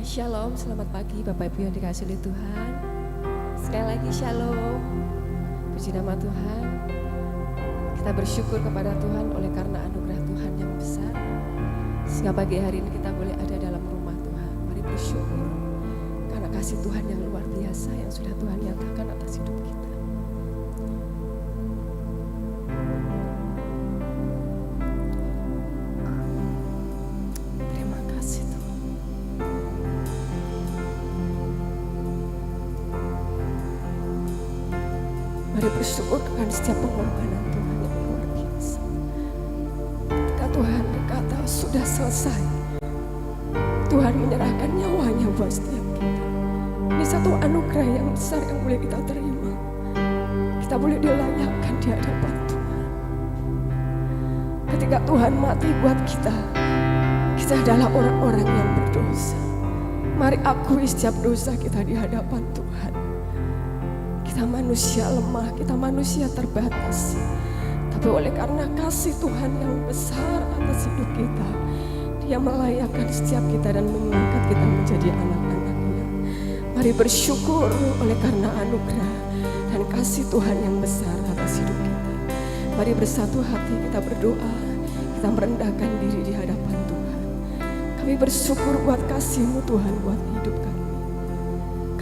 Shalom, selamat pagi Bapak Ibu yang dikasihi oleh Tuhan. Sekali lagi Shalom, puji nama Tuhan. Kita bersyukur kepada Tuhan oleh karena anugerah Tuhan yang besar, sehingga pagi hari ini kita boleh ada dalam rumah Tuhan. Mari bersyukur karena kasih Tuhan yang luar biasa yang sudah Tuhan nyatakan atas hidup kita. Mari bersyukur dengan setiap pengorbanan Tuhan yang luar biasa. Ketika Tuhan berkata sudah selesai, Tuhan menyerahkan nyawanya buat setiap kita. Ini satu anugerah yang besar yang boleh kita terima. Kita boleh dilayakkan di hadapan Tuhan. Ketika Tuhan mati buat kita, kita adalah orang-orang yang berdosa. Mari akui setiap dosa kita di hadapan Tuhan. Kita manusia lemah, kita manusia terbatas. Tapi oleh karena kasih Tuhan yang besar atas hidup kita, Dia melayakkan setiap kita dan mengangkat kita menjadi anak-anaknya. Mari bersyukur oleh karena anugerah dan kasih Tuhan yang besar atas hidup kita. Mari bersatu hati kita berdoa, kita merendahkan diri di hadapan Tuhan. Kami bersyukur buat kasih-Mu Tuhan buat hidup kami.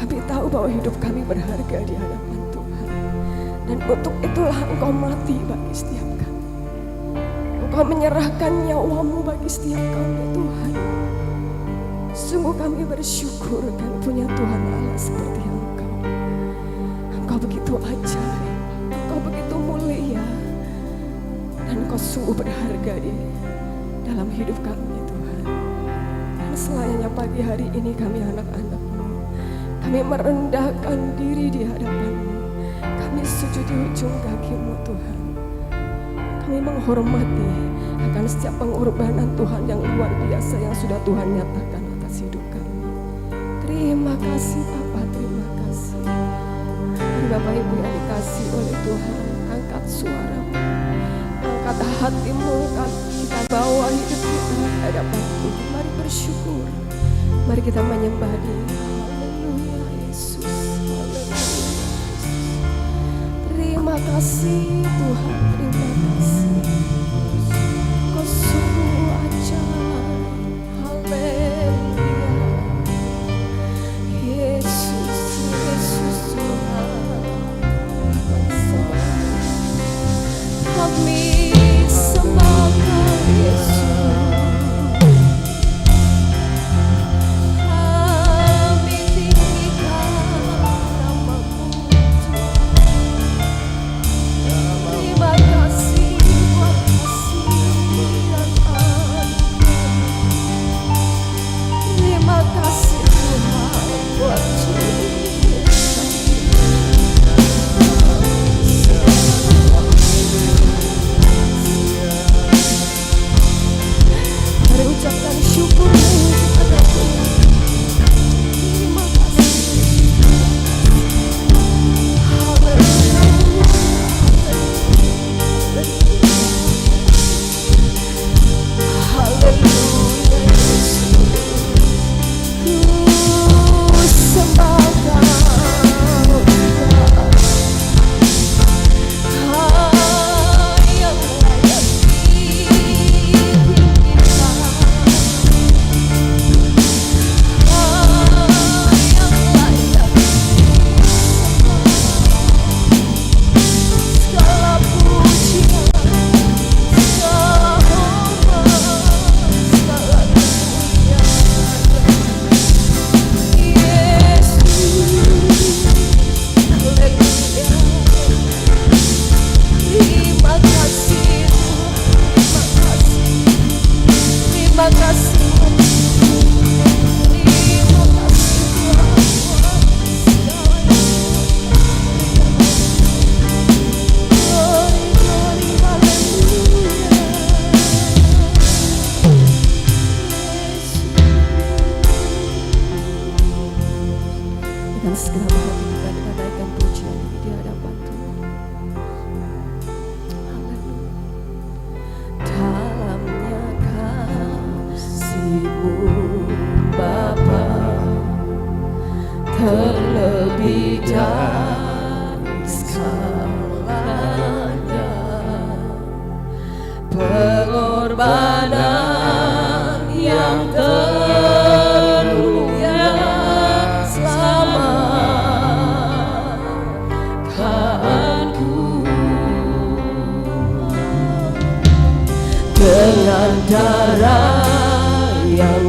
Kami tahu bahwa hidup kami berharga di hadapan Tuhan. Dan untuk itulah Engkau mati bagi setiap kami. Engkau menyerahkan nyawa-Mu bagi setiap kami Tuhan. Sungguh kami bersyukur kan punya Tuhan Allah seperti Engkau. Engkau begitu ajaib, Engkau begitu mulia. Dan Engkau sungguh berharga di dalam hidup kami Tuhan. Dan selayaknya pagi hari ini kami anak-anak, kami merendahkan diri di hadapan-Mu. Kami sujud di ujung kaki-Mu Tuhan. Kami menghormati akan setiap pengorbanan Tuhan yang luar biasa yang sudah Tuhan nyatakan atas hidup kami. Terima kasih Bapa, terima kasih. Mari Bapak Ibu yang dikasih oleh Tuhan, angkat suara-Mu, angkat hati-Mu, kita bawa hidup kita di hadapan Tuhan. Mari bersyukur, mari kita menyembah Dia. Terima kasih Tuhan, terima kasih. Kau sungguh ajaib, haleluya. Yesus, Yesus Tuhan, kami sembah Kau Yesus. Dalamnya kasih-Mu Bapa. terlebih dari segalanya. Pengorbanan yang termulia selamatkanku. Dengan darah yang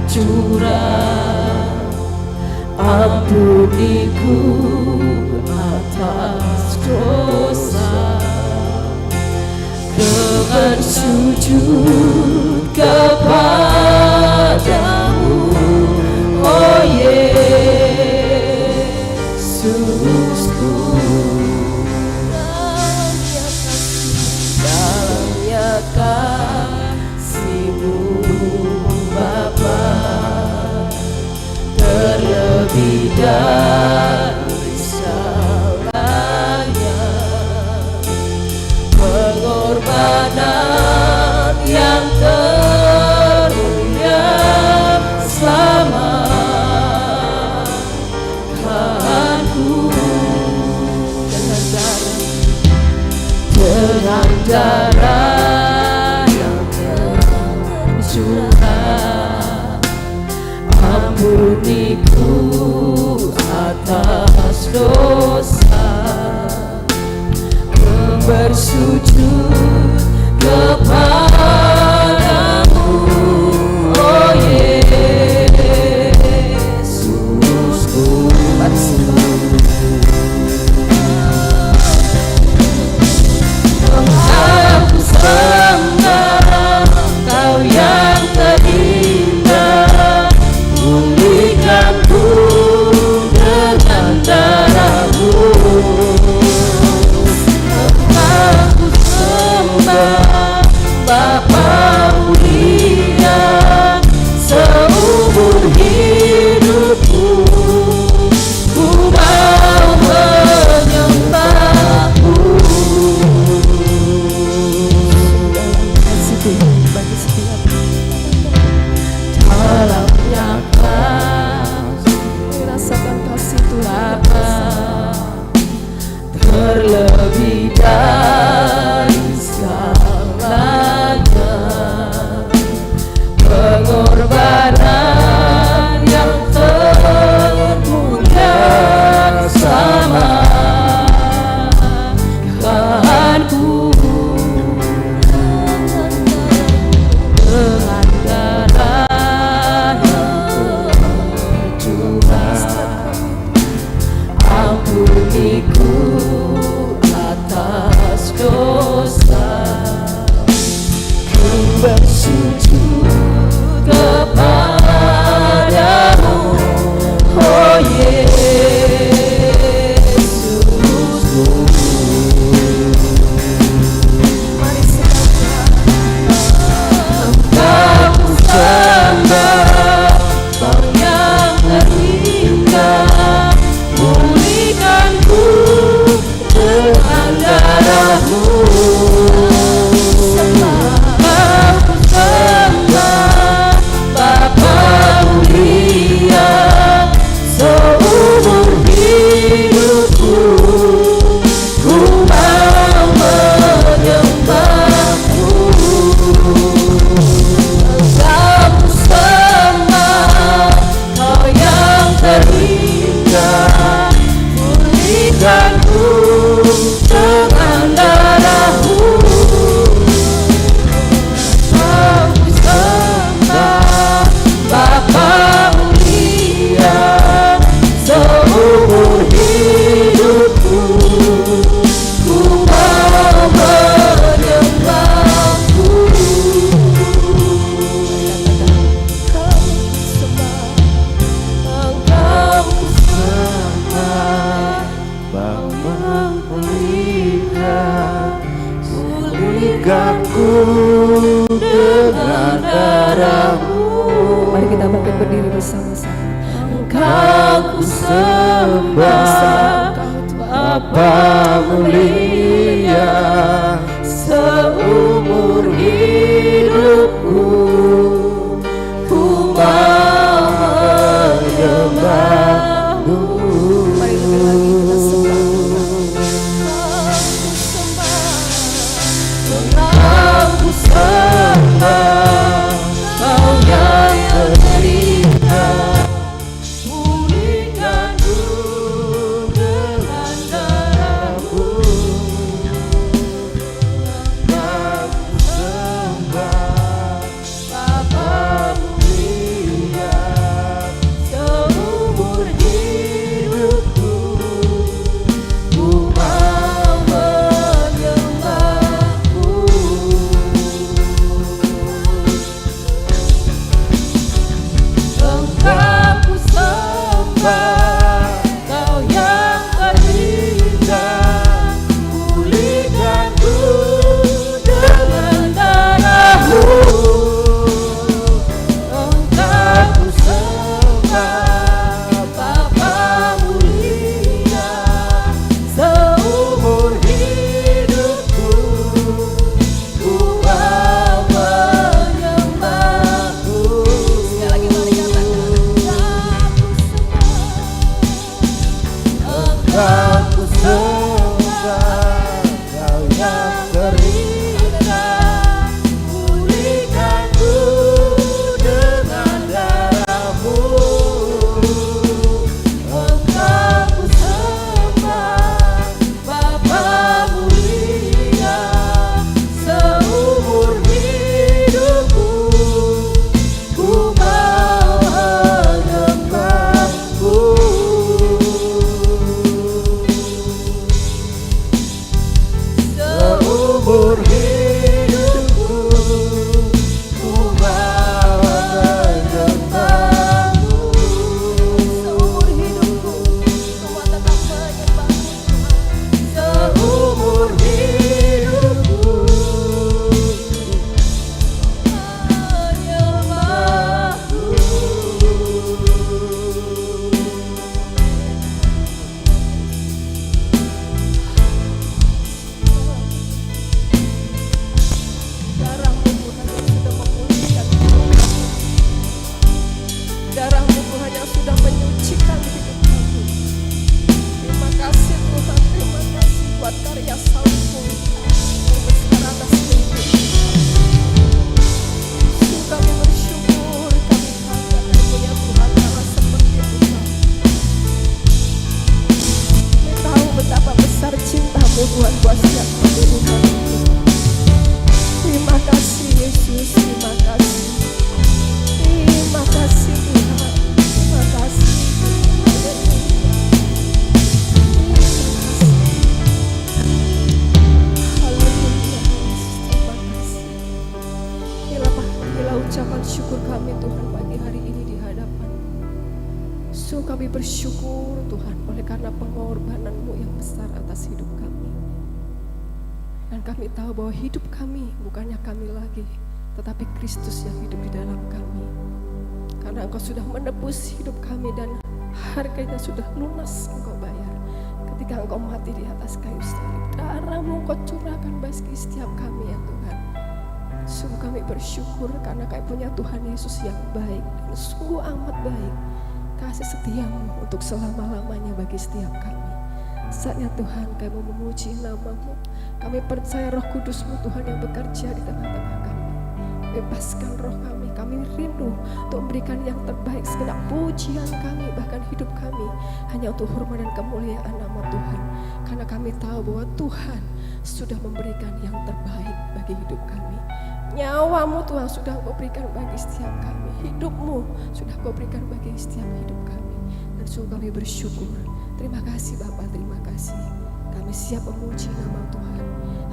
tercurah, ampuniku atas dosa. Dengan sujud kepadamu, oh Yesusku, dalamnya kasih-Mu Bapa, terlebih dari segalanya. Pengorbanan yang termulia selamatkanku. Dengan darah yang tercurah, ampuniku atas dosa. Bersujud kepadamu, oh Yesusku. Aku sembah Kau yang terindah, pulihkanku dengan darah-Mu. Aku sembah Bapa mulia, seumur hidupku ku mau menyembah-Mu. Kasih Tuhan bagi setiap dalamnya kasih, rasakan kasih Tuhan terlebih dari segalanya. Pengorbanan yang termulia selamatkanku. Dengan darah yang tercurah, ampuniku atas dosa. Ku bersujud kepadamu, oh Yesusku. Mari Engkau sembah, Kau yang terindah, pulihkanku dengan darah-Mu. Aku sembah Bapa mulia, seumur hidupku ku mau menyembah-Mu. Aku sembah Kau yang terindah, pulihkanku dengan darah-Mu. Aku sembah Bapa mulia, seumur hidupku ku mau menyembah-Mu. Engkau sembah Bapa mulia, pulihkanku dengan darah-Mu. Mari kita bangkit berdiri bersama-sama. Engkau ku sembah Bapa mulia, seumur hidupku ku mau menyembah. bersyukur Tuhan oleh karena pengorbanan-Mu yang besar atas hidup kami. Dan kami tahu bahwa hidup kami bukannya kami lagi, tetapi Kristus yang hidup di dalam kami. Karena Engkau sudah menebus hidup kami dan harganya sudah lunas Engkau bayar. Ketika Engkau mati di atas kayu salib, darah-Mu Engkau curahkan bagi setiap kami ya Tuhan. Sungguh kami bersyukur karena kami punya Tuhan Yesus yang baik dan sungguh amat baik. Kasih setia-Mu untuk selama-lamanya bagi setiap kami. Saatnya Tuhan kami mau memuji nama-Mu. Kami percaya Roh Kudus-Mu Tuhan yang bekerja di tengah-tengah kami. Bebaskan roh kami. Kami rindu untuk memberikan yang terbaik, segenap pujian kami, bahkan hidup kami hanya untuk hormat dan kemuliaan nama Tuhan. Karena kami tahu bahwa Tuhan sudah memberikan yang terbaik bagi hidup kami. Nyawa-Mu Tuhan sudah Kau berikan bagi setiap kami. Hidup-Mu sudah Kau berikan bagi setiap hidup kami. Dan sungguh kami bersyukur. Terima kasih Bapa, terima kasih. Kami siap memuji nama Tuhan.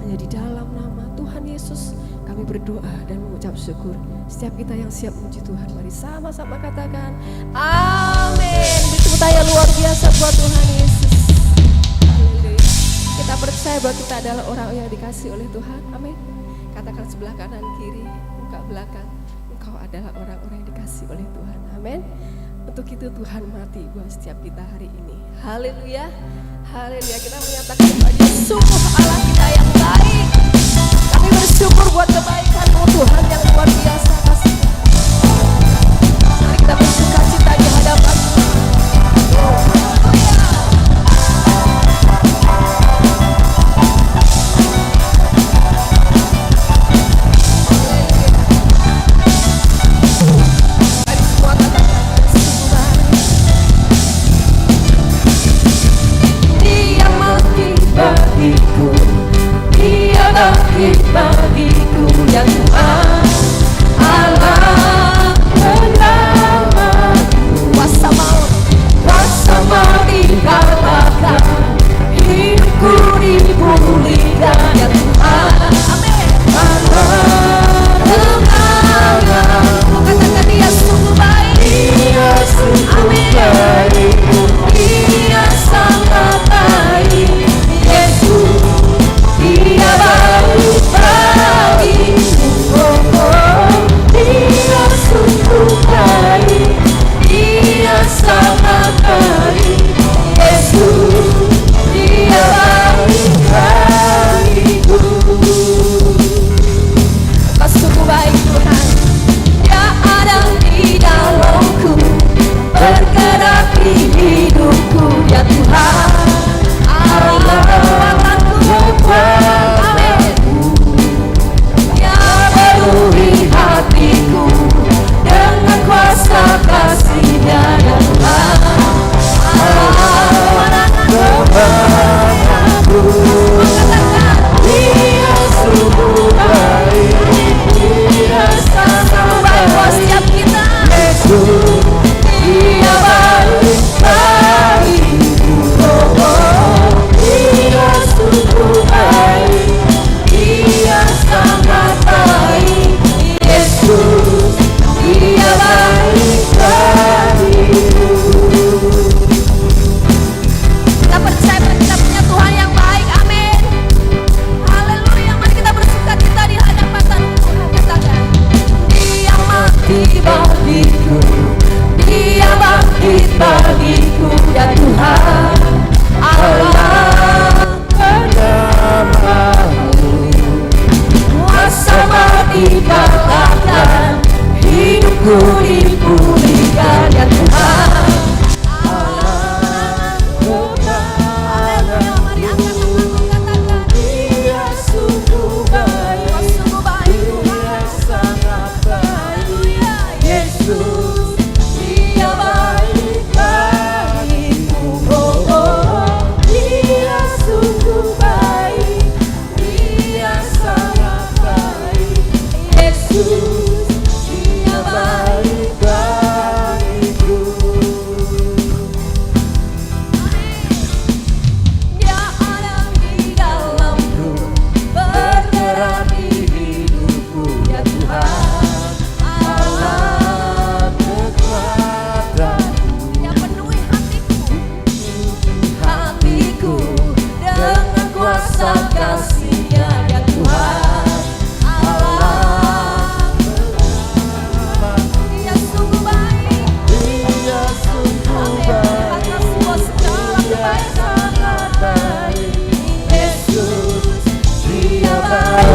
Hanya di dalam nama Tuhan Yesus kami berdoa dan mengucap syukur. Setiap kita yang siap memuji Tuhan, mari sama-sama katakan amin. Tepuk tangan luar biasa buat Tuhan Yesus. Haleluya. Kita percaya bahwa kita adalah orang yang dikasihi oleh Tuhan. Amin. Katakan sebelah kanan kiri, muka belakang, engkau adalah orang-orang yang dikasihi oleh Tuhan. Amin. Untuk itu Tuhan mati buat setiap kita hari ini. Haleluya. Haleluya. Kita menyatakan bahwa sungguh Allah kita yang baik. Kami bersyukur buat kebaikan-Mu Tuhan yang luar biasa kasih. Mari kita bersuka cita di hadapan Tuhan. Bagiku yang Tuhan Allah menyelamatku. Kuasa maut dikalahkan, hidupku dipulihkan ya Tuhan. Amin. Katakan Dia sungguh baik. Dia sungguh baik. Dia sangat baik. Yesus Dia baik bagiku.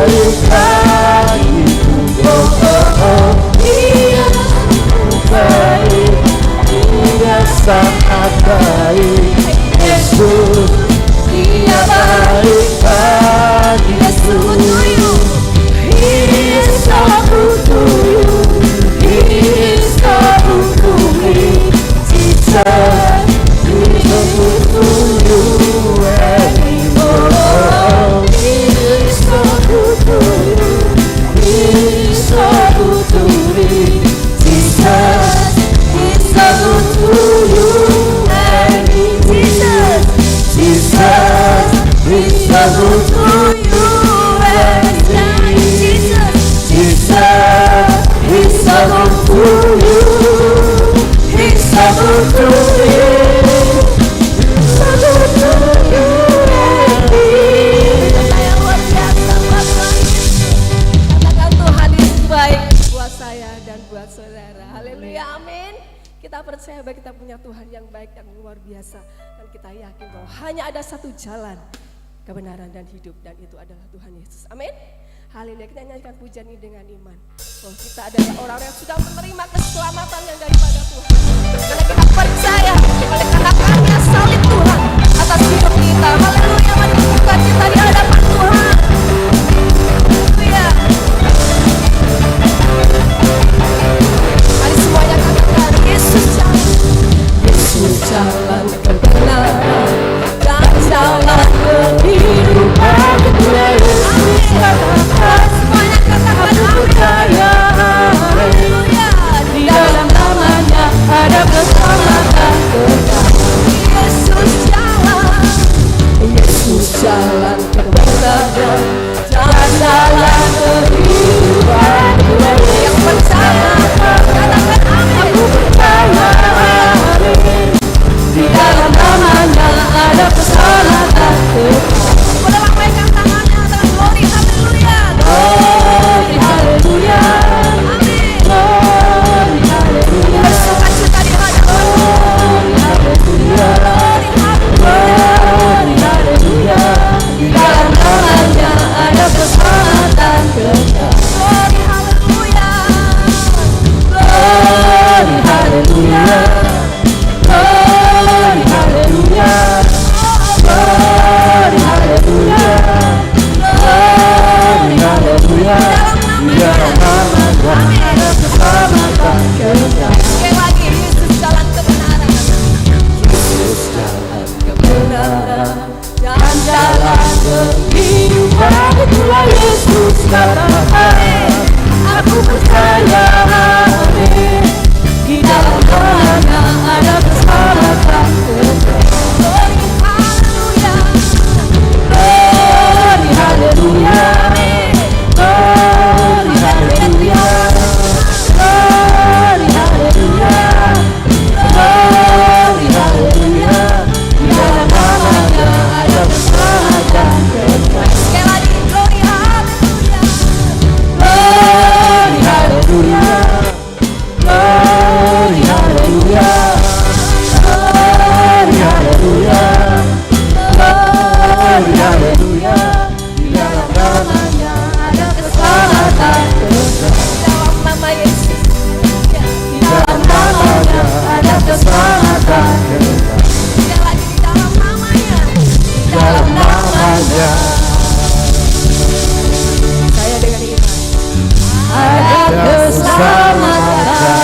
baik bagiku. Oh oh oh, Dia baik, Dia sangat baik. Yesus, Dia baik bagiku. He is so good to you. He is so good to me. Jesus, He is so good to you anymore. He is so good to you. He is so good to me. Jesus, He is so good to you anymore. Jesus, He is so good to you anymore. Jesus, He's so good to you. He's so good to you. He's so good to you. Saya luar biasa buat Tuhan. Katakan Tuhan Yesus baik buat saya dan buat saudara. Haleluya, amin. Kita percaya bahwa kita punya Tuhan yang baik, yang luar biasa. Dan kita yakin bahwa hanya ada satu jalan kebenaran dan hidup, dan itu adalah Tuhan Yesus. Amin. Haleluya, kita nyanyikan pujian ini dengan iman. Oh, kita adalah orang-orang yang sudah menerima keselamatan yang daripada Tuhan. Karena kita percaya, oleh karena karya salib Tuhan atas hidup kita. Haleluya, menemukan kita di hadapan Tuhan. Haleluya. Mari semuanya katakan, Yesus jalan kebenaran dan jalan kehidupan. Yesus katakan, semuanya katakan, aku percaya. Haleluya, di dalam namanya ada keselamatan kekal. Yesus jalan kebenaran dan jalan kehidupan. Yang percaya katakan amin. Aku percaya, di dalam namanya ada keselamatan kekal. Boleh lambaikan tangannya dalam glory, haleluya. Glory, haleluya. Amin. Glory, haleluya. Bersukacita di hadapan Tuhan. Haleluya. Glory, haleluya. Di dalam namanya ada keselamatan kekal. Glory, haleluya. Glory, haleluya. Glory, haleluya. Glory, haleluya. Glory, haleluya. Di dalam namanya ada keselamatan kekal. Sekali lagi, Yesus jalan kebenaran. Yesus jalan kebenaran dan jalan kehidupan. Itulah Yesus katakan, aku percaya, amin. Di dalam namanya ada keselamatan kekal. Glory, haleluya. Glory, haleluya. Glory, haleluya. Glory, haleluya. Glory, haleluya. Di dalam namanya ada keselamatan kekal. Sekali lagi, glory, haleluya. Glory, haleluya. Glory, haleluya. Glory, haleluya. Glory, haleluya. Di dalam namanya ada keselamatan kekal. Dalam nama Yesus, di dalam namanya ada keselamatan kekal. Sekali lagi, di dalam namanya, di dalam namanya. Saya dengan iman ada keselamatan.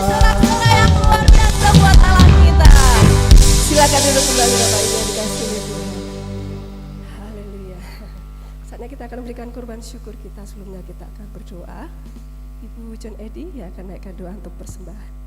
Sorak-sorai yang luar biasa buat Allah kita. Silakan duduk kembali Bapak Ibu yang dikasihi Tuhan. Haleluya. Saatnya kita akan memberikan kurban syukur kita. Sebelumnya kita akan berdoa. Ibu John Edi yang akan naikkan doa untuk persembahan.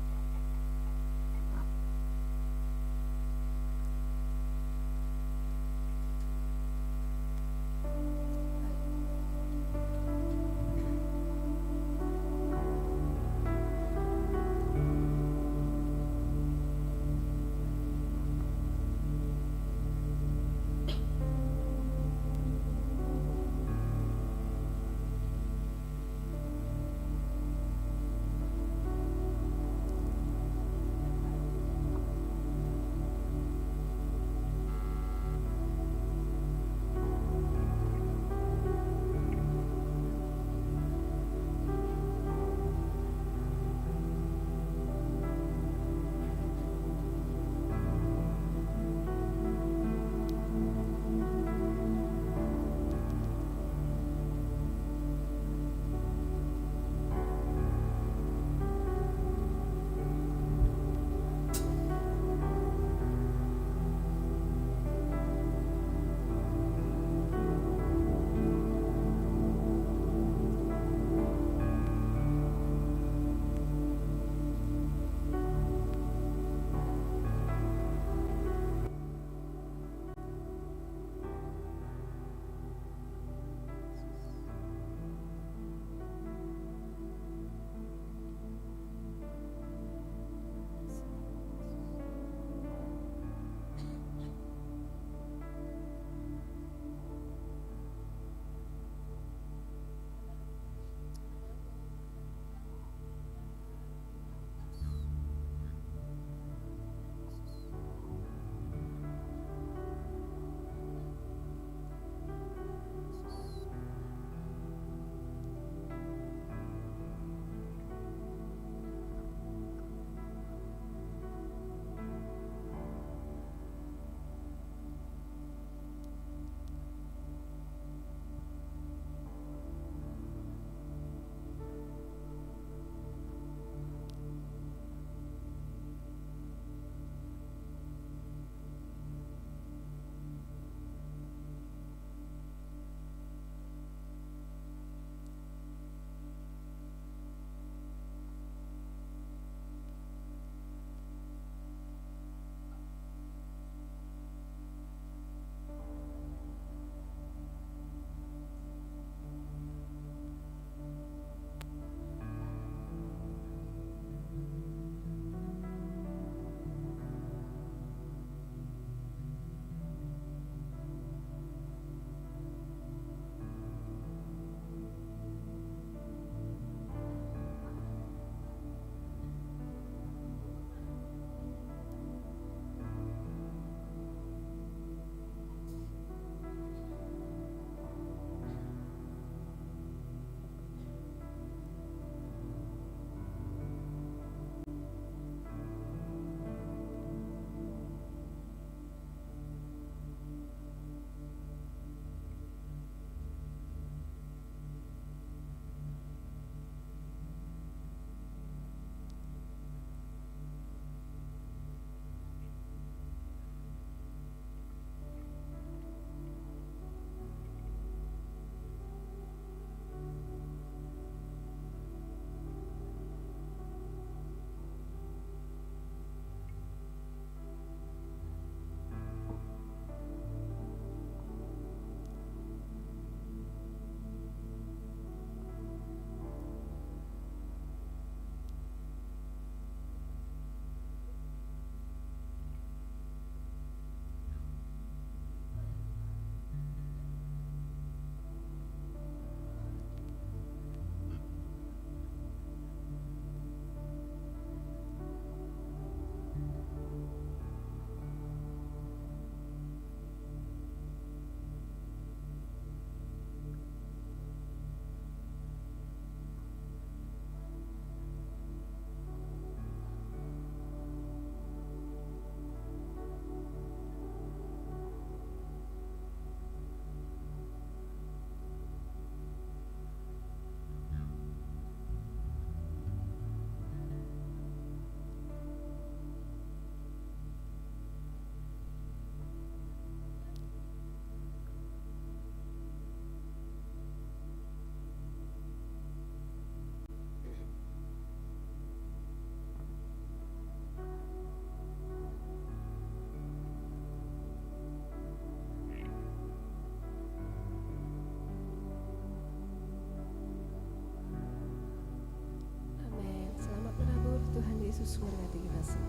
Yesus memberkati kita semua.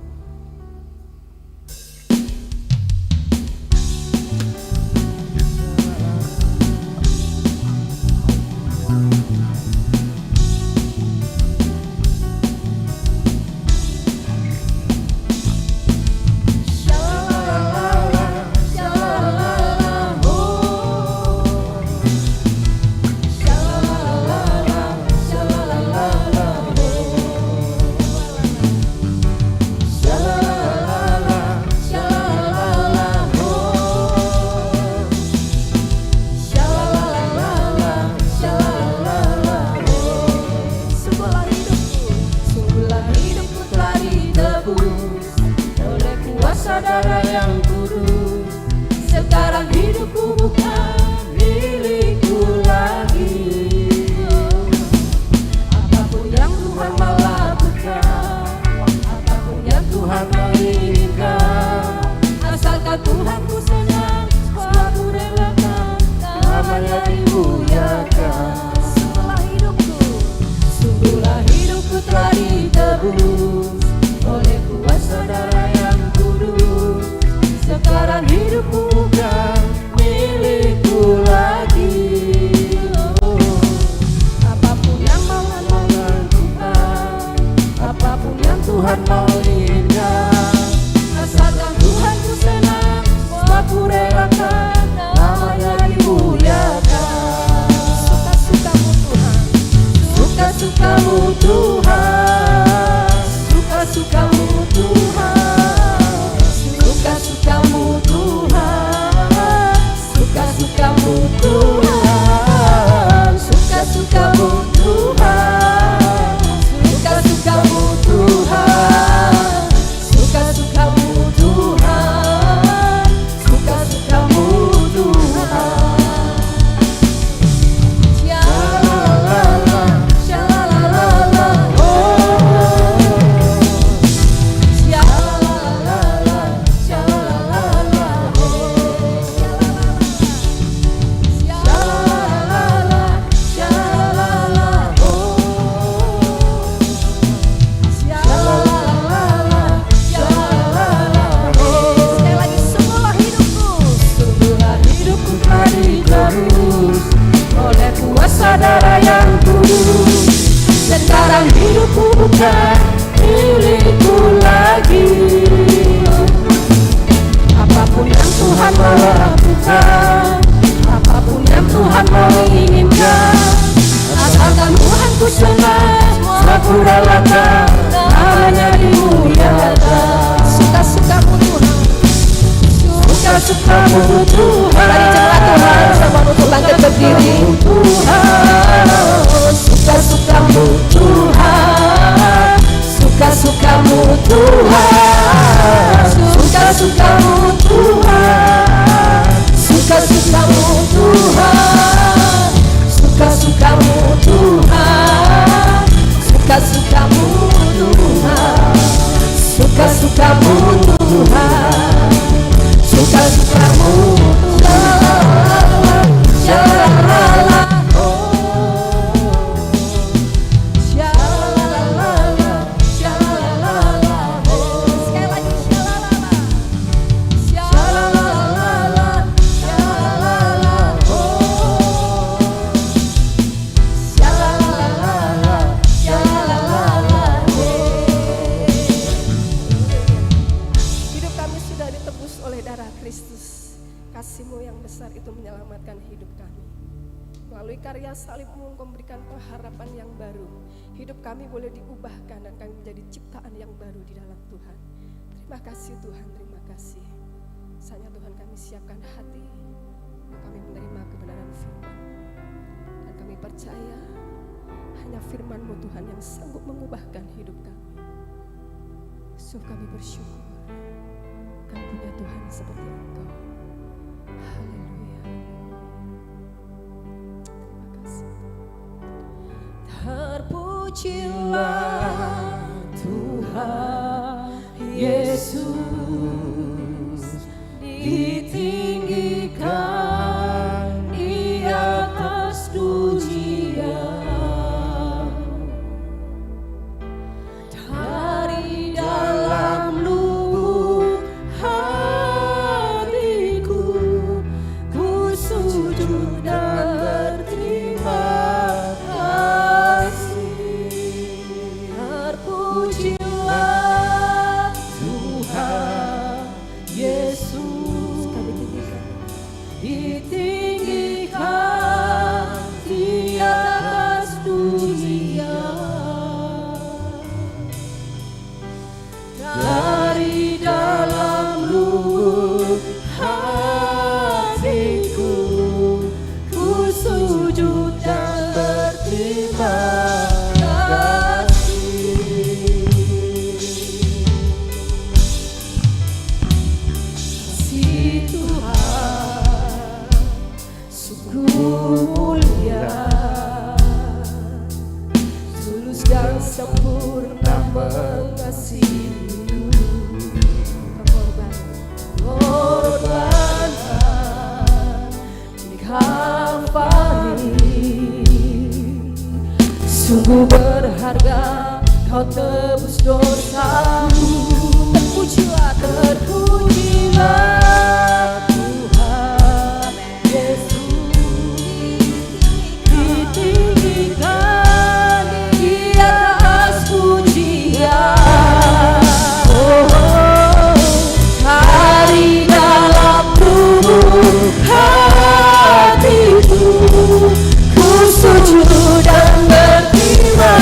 Darah yang kudus, sekarang hidupku bukan milikku lagi. Apapun yang Tuhan mau lakukan, apapun yang Tuhan mau inginkan, asalkan Tuhan ku senang, aku relakan namanya dimuliakan. Sungguhlah hidupku telah ditebus oleh kuasa darah yang kudus. Sekarang hidupku bukan milikku lagi. Apapun yang mau lakukan, apapun yang Tuhan mau inginkan, asalkan Tuhan ku senang, aku relakan namanya dimuliakan. Suka-sukamu Tuhan, suka-sukamu Tuhan, suka-sukamu Tuhan, suka-sukamu Tuhan, suka-sukamu Tuhan, suka-sukamu Tuhan, suka-sukamu Tuhan, suka-sukamu Tuhan, suka-sukamu Tuhan. Syalalala, syalalala, oh. Syalalala, syalalala, oh. Syalalala, syalalala, oh. Syalalala, syalalala, oh. Sekali lagi, sungguhlah hidupku telah ditebus oleh kuasa darah yang kudus. Sekarang hidupku bukan milikku lagi. Apapun yang Tuhan mau lakukan, apapun yang Tuhan mau inginkan, asalkan Tuhan ku senang, aku relakan namanya dimuliakan. Suka-sukamu Tuhan, suka-sukamu Tuhan. Mari cepat Tuhan, sama untuk bangkit berdiri. Tuhan, suka-sukamu Tuhan, suka-sukamu Tuhan, suka-sukamu Tuhan, suka-sukamu Tuhan, suka-sukamu Tuhan, suka-sukamu Tuhan, suka-sukamu Tuhan, suka-sukamu Tuhan. Syalalala, oh. Syalalala, syalalala, oh. Sekali lagi, syalalala, syalalala, syalalala, oh. Syalalala, syalalala, oh. Hidup kami sudah ditebus oleh darah Kristus. Kasih-Mu yang besar itu menyelamatkan hidup kami. Melalui karya salib-Mu Engkau memberikan pengharapan yang baru. Hidup kami boleh diubahkan dan kami menjadi ciptaan yang baru di dalam Tuhan. Terima kasih Tuhan, terima kasih. Saatnya Tuhan kami siapkan hati, kami menerima kebenaran firman. Dan kami percaya hanya firman-Mu Tuhan yang sanggup mengubahkan hidup kami. So kami bersyukur, kami punya Tuhan seperti Engkau. Haleluya. Terima kasih. Terpujilah Tuhan Yesus, ditinggikan di atas pujian. Dari Sungguh berharga kau tebus dosaku. Terpujilah, Terpujilah Tuhan Yesus, ditinggikan di atas pujian. Dari dalam lubuk hatiku, ku sujud dan berterima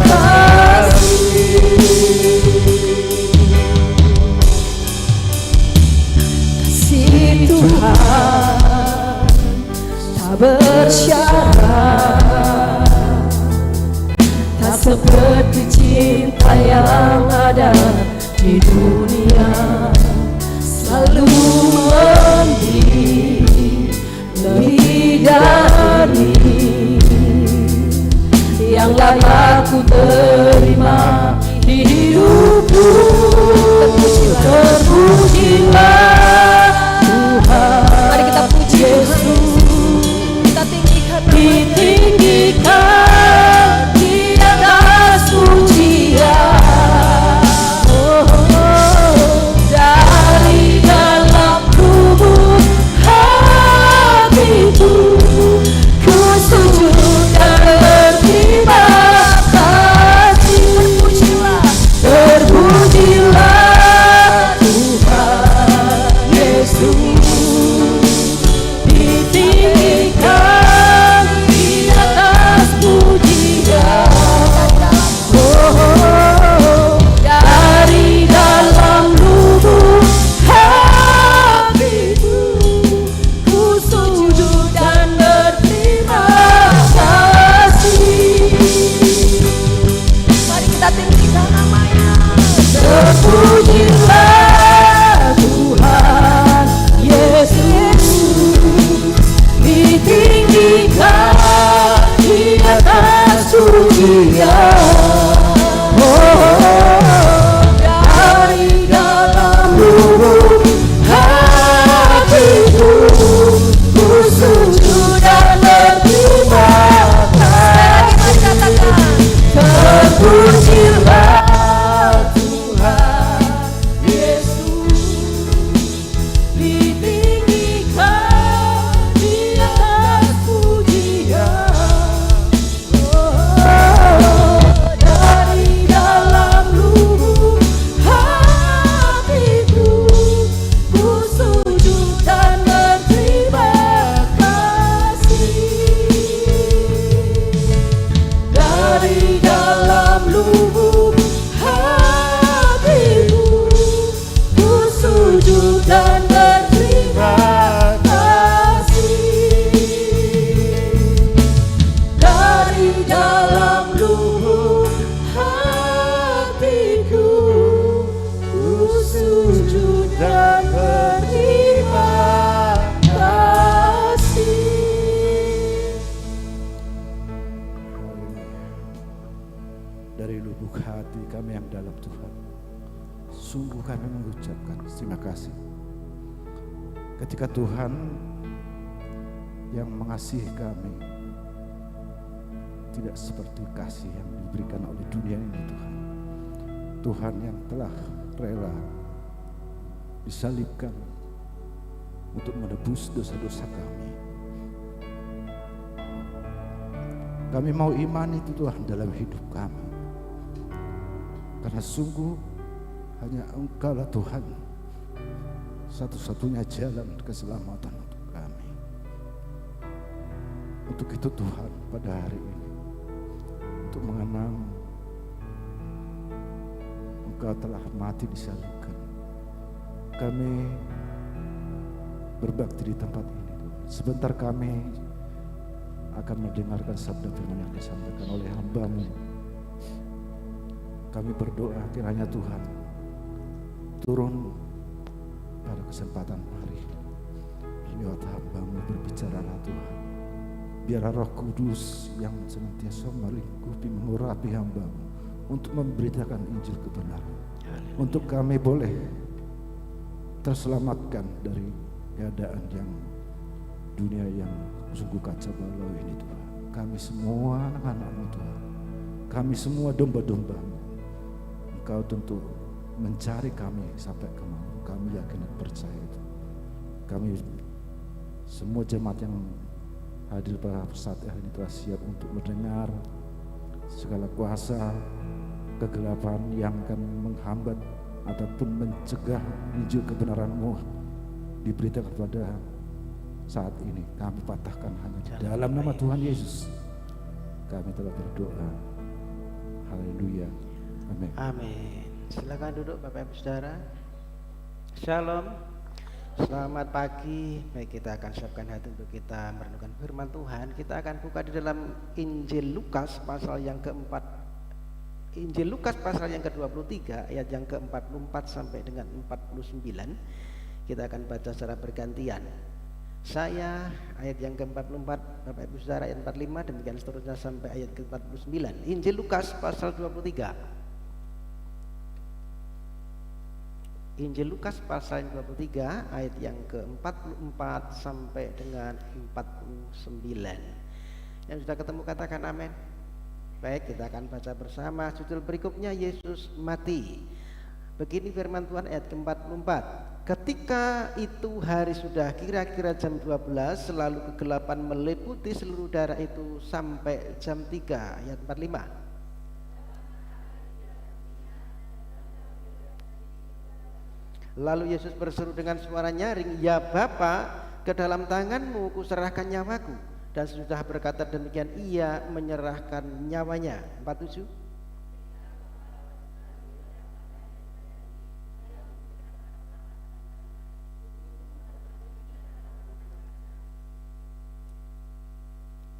kasih. Kasih Tuhan tak bersyarat, tak seperti cinta yang ada di dunia. Selalu memberi lebih dari yang layak ku terima di hidupku. Terpujilah Tuhan. Mari kita puji Yesus, kita tinggikan namanya. ditinggikan di atas pujian. Dari dalam lubuk hatiku, ku sujud dan berterima kasih. Terpujilah Tuhan Yesus, ditinggikan di atas pujian. Dari dalam lubuk hatiku, ku sujud dan berterima kasih. Mari kita tinggikan namanya. Terpujilah Tuhan Yesus, ditinggikan di atas pujian. Dari dalam lubuk hatiku, ku sujud dan berterima kasih. Terpujilah Tuhan Yesus, ditinggikan di atas pujian. Dari dalam lubuk hatiku, ku sujud dan berterima kasih. Dari dalam lubuk hatiku, ku sujud dan berterima kasih. Dari dalam lubuk hatiku, ku sujud dan berterima kasih. Dari lubuk hati kami yang dalam Tuhan, sungguh kami mengucapkan terima kasih ketika Tuhan yang mengasihi kami tidak seperti kasih yang diberikan oleh dunia ini. Tuhan, Tuhan yang telah rela disalibkan untuk menebus dosa-dosa kami. Kami mau iman itu Tuhan dalam hidup kami, karena sungguh hanya Engkau lah Tuhan, satu-satunya jalan keselamatan untuk kami. Untuk itu Tuhan, pada hari ini, untuk mengenang Engkau telah mati disalibkan, kami berbakti di tempat ini. Sebentar kami akan mendengarkan sabda firman yang disampaikan oleh hamba-Mu. Kami berdoa kiranya Tuhan turun pada kesempatan hari ini. Lewat hamba-Mu berbicaralah Tuhan. Biarlah Roh Kudus yang senantiasa melingkupi, mengurapi hamba-Mu untuk memberitakan Injil kebenaran. Untuk kami boleh terselamatkan dari keadaan yang dunia yang sungguh kacau balau ini Tuhan. Kami semua anak-anak-Mu Tuhan, kami semua domba-domba-Mu. Engkau tentu mencari kami sampai ke mau. Kami yakin dan percaya itu. Kami semua jemaat yang hadir pada saat ini telah siap untuk mendengar segala kuasa kegelapan yang akan menghambat ataupun mencegah Injil kebenaran-Mu diberitakan kepada saat ini. Kami patahkan hanya di dalam nama Tuhan Yesus. Kami telah berdoa. Haleluya. Amin. Amin. Silakan duduk Bapak Ibu Saudara. Shalom. Selamat pagi. Baik, kita akan siapkan hati untuk kita merenungkan firman Tuhan. Kita akan buka di dalam Injil Lukas pasal yang keempat. Injil Lukas pasal yang ke-23 ayat yang ke-44 sampai dengan 49. Kita akan baca secara bergantian. Saya ayat yang ke-44, Bapak Ibu Saudara ayat 45, demikian seterusnya sampai ayat ke-49. Injil Lukas pasal 23. Injil Lukas pasal 23 ayat yang ke-44 sampai dengan 49. Yang sudah ketemu katakan amin. Baik, kita akan baca bersama. Judul berikutnya, Yesus mati. Begini firman Tuhan ayat ke-44. Ketika itu hari sudah kira-kira jam 12, selalu kegelapan meliputi seluruh daerah itu sampai jam 3 ayat 45. Lalu Yesus berseru dengan suara nyaring, "Ya Bapa, ke dalam tangan-Mu kuserahkan nyawaku." Dan sudah berkata demikian, ia menyerahkan nyawanya. 47.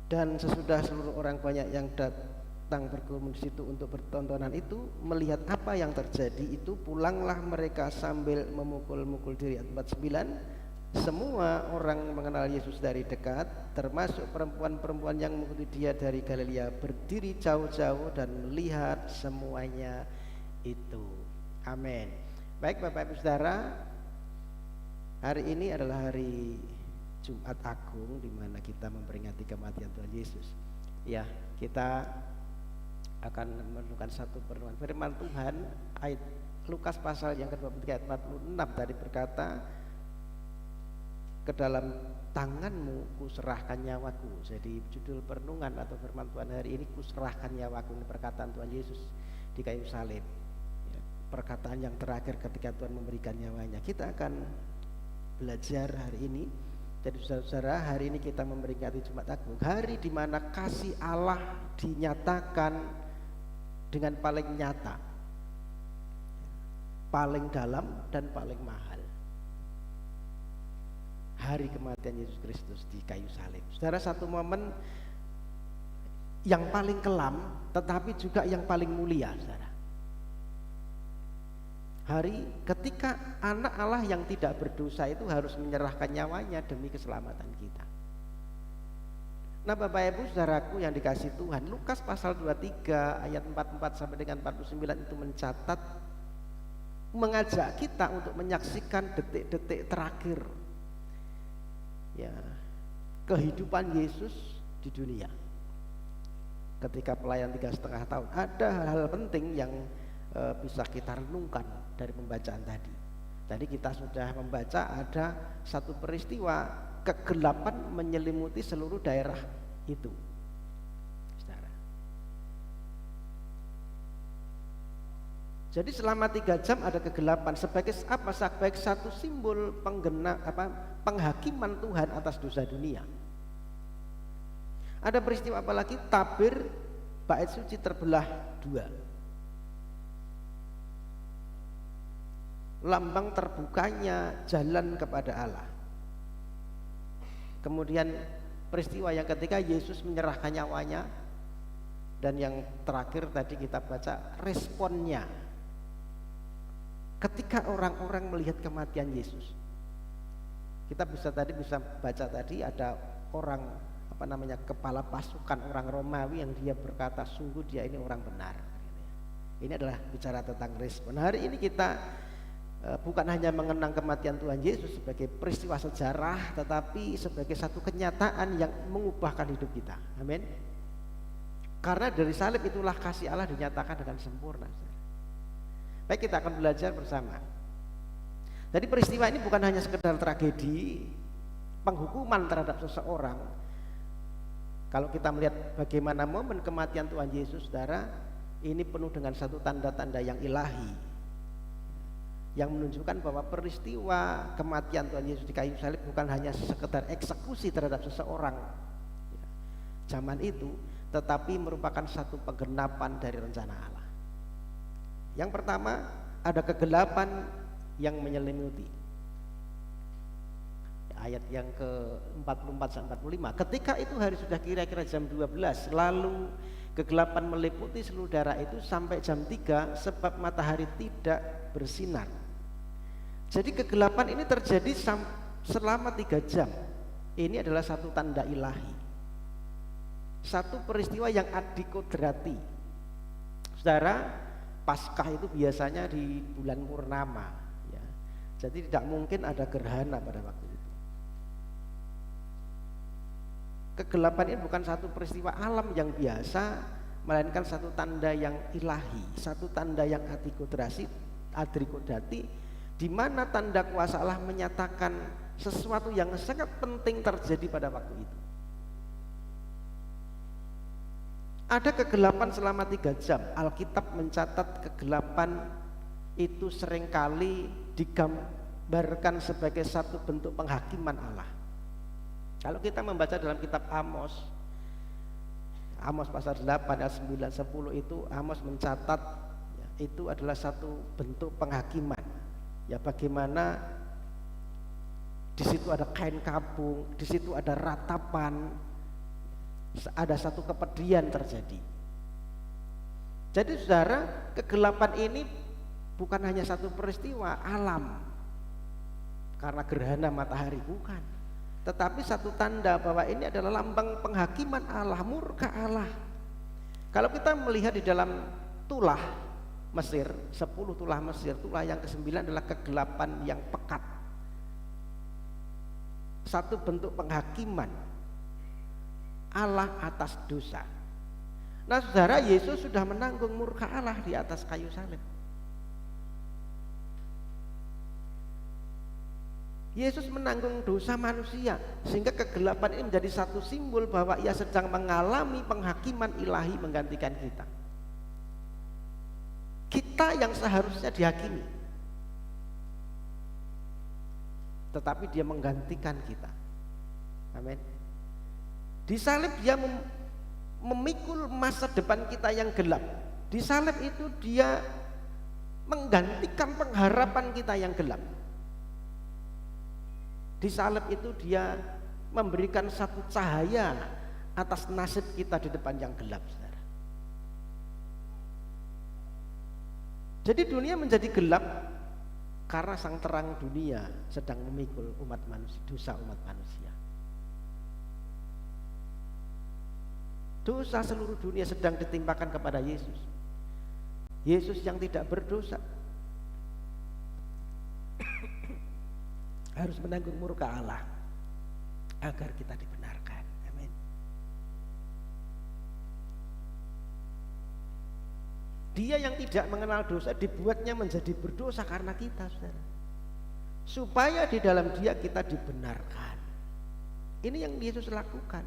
Dan sesudah seluruh orang banyak yang datang berkerumun di situ untuk bertontonan itu, melihat apa yang terjadi itu, pulanglah mereka sambil memukul-mukul diri. 49. Semua orang mengenal Yesus dari dekat, termasuk perempuan-perempuan yang mengikuti Dia dari Galilea, berdiri jauh-jauh dan melihat semuanya itu. Amin. Baik Bapak Ibu Saudara, hari ini adalah hari Jumat Agung, di mana kita memperingati kematian Tuhan Yesus. Ya, kita akan menemukan satu perenungan firman Tuhan. Ayat Lukas pasal yang ke-23 ayat 46 tadi berkata, "Ke dalam tangan-Mu kuserahkan nyawaku." Jadi judul perenungan atau firman Tuhan hari ini, kuserahkan nyawaku. Ini perkataan Tuhan Yesus di kayu salib, ya, perkataan yang terakhir ketika Tuhan memberikan nyawanya. Kita akan belajar hari ini. Jadi saudara-saudara, hari ini kita memperingati Jumat Agung, hari di mana kasih Allah dinyatakan dengan paling nyata, paling dalam dan paling mahal. Hari kematian Yesus Kristus di kayu salib. Saudara, satu momen yang paling kelam tetapi juga yang paling mulia, saudara. Hari ketika anak Allah yang tidak berdosa itu harus menyerahkan nyawanya demi keselamatan kita. Nah Bapak Ibu Saudaraku yang dikasihi Tuhan, Lukas pasal 23 ayat 44 sampai dengan 49 itu mencatat, mengajak kita untuk menyaksikan detik-detik terakhir, ya, kehidupan Yesus di dunia. Ketika pelayan 3,5 tahun, ada hal-hal penting yang bisa kita renungkan dari pembacaan tadi. Tadi kita sudah membaca ada satu peristiwa kegelapan menyelimuti seluruh daerah itu. Saudara. Jadi selama 3 jam ada kegelapan sebagai apa? Sebagai satu simbol penghakiman Tuhan atas dosa dunia. Ada peristiwa apa lagi? Tabir bait suci terbelah 2. Lambang terbukanya jalan kepada Allah. Kemudian peristiwa yang ketiga, Yesus menyerahkan nyawanya. Dan yang terakhir tadi kita baca responnya ketika orang-orang melihat kematian Yesus. Kita bisa baca tadi ada orang kepala pasukan orang Romawi yang dia berkata, sungguh dia ini orang benar. Ini adalah bicara tentang respon. Hari ini kita bukan hanya mengenang kematian Tuhan Yesus sebagai peristiwa sejarah, tetapi sebagai satu kenyataan yang mengubahkan hidup kita. Amin. Karena dari salib itulah kasih Allah dinyatakan dengan sempurna. Baik, kita akan belajar bersama. Jadi peristiwa ini bukan hanya sekedar tragedi penghukuman terhadap seseorang. Kalau kita melihat bagaimana momen kematian Tuhan Yesus, saudara, ini penuh dengan satu tanda-tanda yang ilahi, yang menunjukkan bahwa peristiwa kematian Tuhan Yesus di kayu salib bukan hanya sekedar eksekusi terhadap seseorang zaman itu, tetapi merupakan satu penggenapan dari rencana Allah. Yang pertama, ada kegelapan yang menyelimuti. Ayat yang ke-44-45. Ketika itu hari sudah kira-kira jam 12, lalu kegelapan meliputi seluruh daerah itu sampai jam 3 sebab matahari tidak bersinar. Jadi kegelapan ini terjadi selama 3 jam. Ini adalah satu tanda ilahi, satu peristiwa yang adikodrati. Saudara, Paskah itu biasanya di bulan purnama, ya. Jadi tidak mungkin ada gerhana pada waktu itu. Kegelapan ini bukan satu peristiwa alam yang biasa, melainkan satu tanda yang ilahi, satu tanda yang adikodrati, di mana tanda kuasa Allah menyatakan sesuatu yang sangat penting terjadi pada waktu itu. Ada kegelapan selama 3 jam. Alkitab mencatat kegelapan itu seringkali digambarkan sebagai satu bentuk penghakiman Allah. Kalau kita membaca dalam kitab Amos pasal 8 ayat 9, 10 itu Amos mencatat ya, itu adalah satu bentuk penghakiman. Ya, bagaimana di situ ada kain kabung, di situ ada ratapan, ada satu kepedihan terjadi. Jadi saudara, kegelapan ini bukan hanya satu peristiwa alam karena gerhana matahari, bukan, tetapi satu tanda bahwa ini adalah lambang penghakiman Allah, murka Allah. Kalau kita melihat di dalam tulah Mesir, 10 tulah Mesir, tulah yang ke-9 adalah kegelapan yang pekat, satu bentuk penghakiman Allah atas dosa. Nah saudara, Yesus sudah menanggung murka Allah di atas kayu salib. Yesus menanggung dosa manusia, sehingga kegelapan ini menjadi satu simbol bahwa ia sedang mengalami penghakiman ilahi menggantikan kita. Kita yang seharusnya dihakimi, tetapi dia menggantikan kita. Amin. Di salib dia memikul masa depan kita yang gelap. Di salib itu dia menggantikan pengharapan kita yang gelap. Di salib itu dia memberikan satu cahaya atas nasib kita di depan yang gelap, saudara. Jadi dunia menjadi gelap karena sang terang dunia sedang memikul umat manusia, dosa umat manusia. Dosa seluruh dunia sedang ditimpakan kepada Yesus. Yesus yang tidak berdosa harus menanggung murka Allah agar kita dibenarkan. Amin. Dia yang tidak mengenal dosa dibuatnya menjadi berdosa karena kita, saudara, supaya di dalam dia kita dibenarkan. Ini yang Yesus lakukan.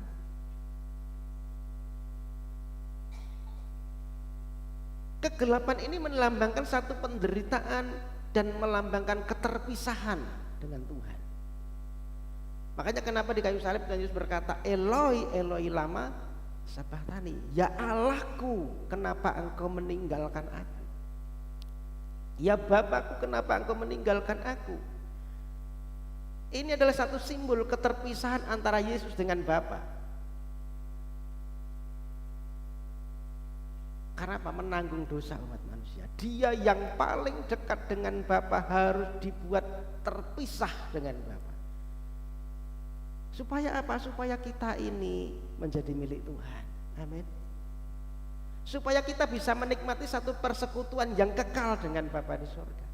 Kegelapan ini melambangkan satu penderitaan dan melambangkan keterpisahan dengan Tuhan. Makanya kenapa di kayu salib Tuhan Yesus berkata, Eloi, Eloi lama sabachthani, ya Allahku, kenapa engkau meninggalkan aku? Ya Bapakku, kenapa engkau meninggalkan aku? Ini adalah satu simbol keterpisahan antara Yesus dengan Bapa. Karena apa? Menanggung dosa umat manusia. Dia yang paling dekat dengan Bapa harus dibuat terpisah dengan Bapa. Supaya apa? Supaya kita ini menjadi milik Tuhan. Amin. Supaya kita bisa menikmati satu persekutuan yang kekal dengan Bapa di surga.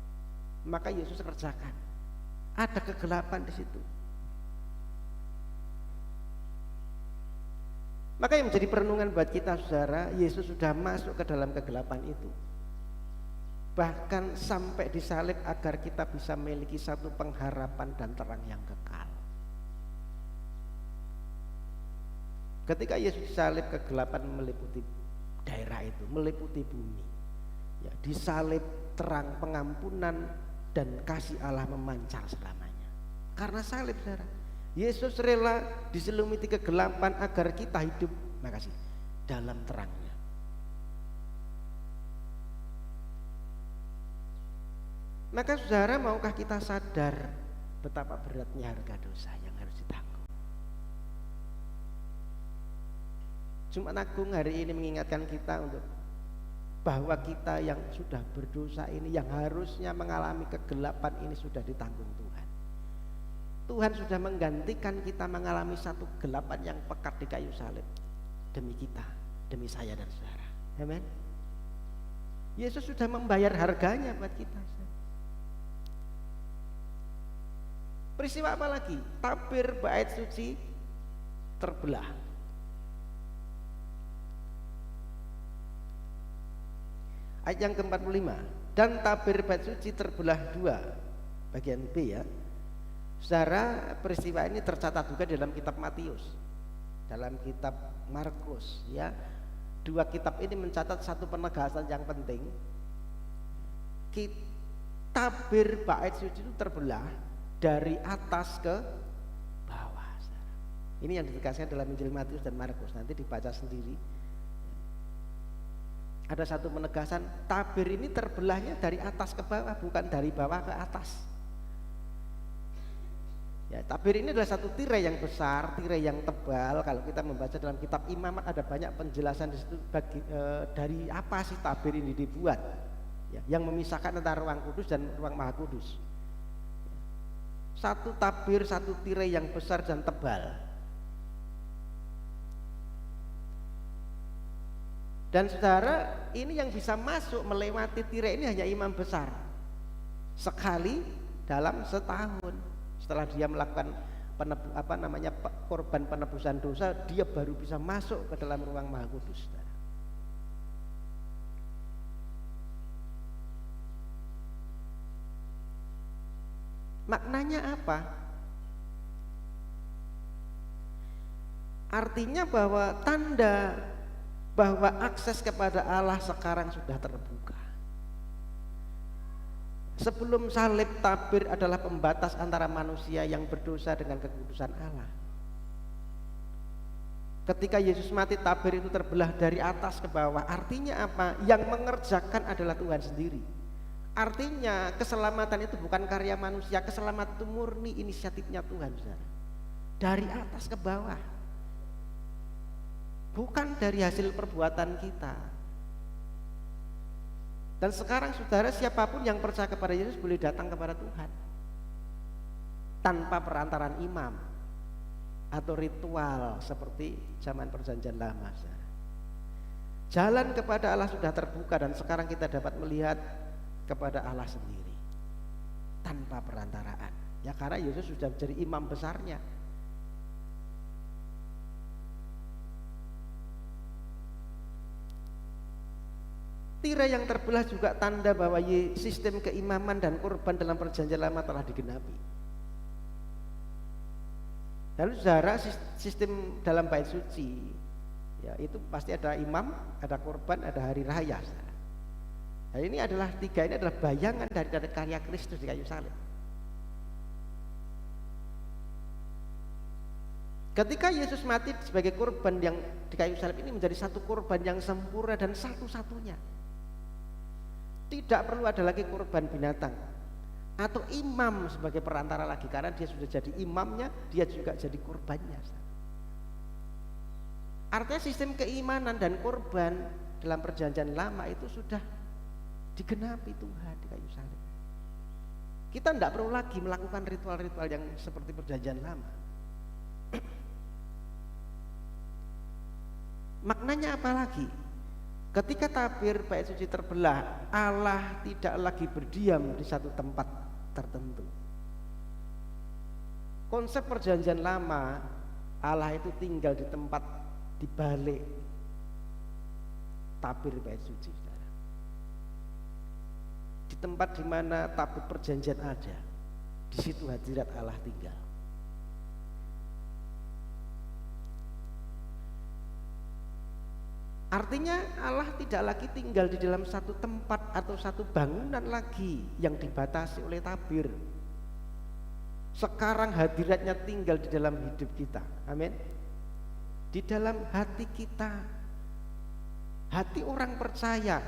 Maka Yesus kerjakan. Ada kegelapan di situ. Maka yang menjadi perenungan buat kita saudara, Yesus sudah masuk ke dalam kegelapan itu. Bahkan sampai disalib agar kita bisa memiliki satu pengharapan dan terang yang kekal. Ketika Yesus disalib, kegelapan meliputi daerah itu, meliputi bumi. Ya, disalib, terang pengampunan dan kasih Allah memancar selamanya. Karena salib saudara, Yesus rela diselumiti kegelapan agar kita hidup, makasih, dalam terangnya. Maka saudara, maukah kita sadar betapa beratnya harga dosa yang harus ditanggung? Jumat Agung hari ini mengingatkan kita untuk bahwa kita yang sudah berdosa ini, yang harusnya mengalami kegelapan ini, sudah ditanggung Tuhan. Tuhan sudah menggantikan kita mengalami satu kegelapan yang pekat di kayu salib demi kita, demi saya dan saudara. Amin. Yesus sudah membayar harganya buat kita. Peristiwa apa lagi? Tabir bait suci terbelah. Ayat yang ke-45, dan tabir bait suci terbelah dua, bagian B ya. Saudara, peristiwa ini tercatat juga dalam kitab Matius, dalam kitab Markus ya. Dua kitab ini mencatat satu penegasan yang penting. Tabir bait suci itu terbelah dari atas ke bawah. Ini yang ditegaskan dalam Injil Matius dan Markus, nanti dibaca sendiri. Ada satu penegasan, tabir ini terbelahnya dari atas ke bawah, bukan dari bawah ke atas. Ya, tabir ini adalah satu tirai yang besar, tirai yang tebal. Kalau kita membaca dalam kitab Imamat ada banyak penjelasan di situ dari apa sih tabir ini dibuat. Ya, yang memisahkan antara ruang kudus dan ruang maha kudus. Satu tabir, satu tirai yang besar dan tebal. Dan saudara, ini yang bisa masuk melewati tirai ini hanya imam besar. Sekali dalam setahun. Setelah dia melakukan korban penebusan dosa, dia baru bisa masuk ke dalam ruang maha kudus. Maknanya apa? Artinya bahwa tanda bahwa akses kepada Allah sekarang sudah terbuka. Sebelum salib, tabir adalah pembatas antara manusia yang berdosa dengan kekudusan Allah. Ketika Yesus mati, tabir itu terbelah dari atas ke bawah. Artinya apa? Yang mengerjakan adalah Tuhan sendiri. Artinya keselamatan itu bukan karya manusia, keselamatan itu murni inisiatifnya Tuhan, saudara. Dari atas ke bawah, bukan dari hasil perbuatan kita. Dan sekarang saudara, siapapun yang percaya kepada Yesus boleh datang kepada Tuhan tanpa perantaran imam atau ritual seperti zaman perjanjian lama, saudara. Jalan kepada Allah sudah terbuka dan sekarang kita dapat melihat kepada Allah sendiri tanpa perantaraan. Ya, karena Yesus sudah menjadi imam besarnya. Tirai yang terbelah juga tanda bahwa sistem keimaman dan kurban dalam perjanjian lama telah digenapi. Lalu saudara, sistem dalam bait suci ya, itu pasti ada imam, ada kurban, ada hari raya. Nah, ini adalah tiga, ini adalah bayangan dari karya Kristus di kayu salib. Ketika Yesus mati sebagai kurban yang di kayu salib ini menjadi satu kurban yang sempurna dan satu-satunya. Tidak perlu ada lagi kurban binatang atau imam sebagai perantara lagi, karena dia sudah jadi imamnya, dia juga jadi kurbannya. Artinya sistem keimanan dan kurban dalam perjanjian lama itu sudah digenapi Tuhan di kayu salib. Kita tidak perlu lagi melakukan ritual-ritual yang seperti perjanjian lama. Maknanya apa lagi? Ketika tabir bait suci terbelah, Allah tidak lagi berdiam di satu tempat tertentu. Konsep perjanjian lama, Allah itu tinggal di tempat di balik tabir bait suci, saudara. Di tempat di mana tabir perjanjian ada, di situ hadirat Allah tinggal. Artinya Allah tidak lagi tinggal di dalam satu tempat atau satu bangunan lagi yang dibatasi oleh tabir. Sekarang hadiratnya tinggal di dalam hidup kita. Amin. Di dalam hati kita, hati orang percaya.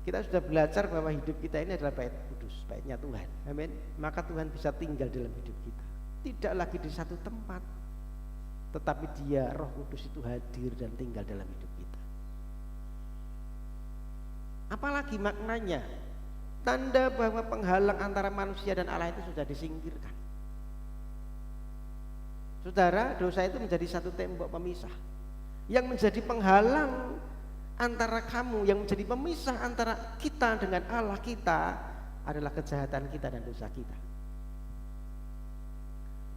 Kita sudah belajar bahwa hidup kita ini adalah bait kudus, baitnya Tuhan. Amin. Maka Tuhan bisa tinggal dalam hidup kita. Tidak lagi di satu tempat, tetapi Dia, Roh Kudus itu hadir dan tinggal dalam hidup kita. Apalagi maknanya? Tanda bahwa penghalang antara manusia dan Allah itu sudah disingkirkan. Saudara, dosa itu menjadi satu tembok pemisah. Yang menjadi penghalang antara kamu, yang menjadi pemisah antara kita dengan Allah kita adalah kejahatan kita dan dosa kita.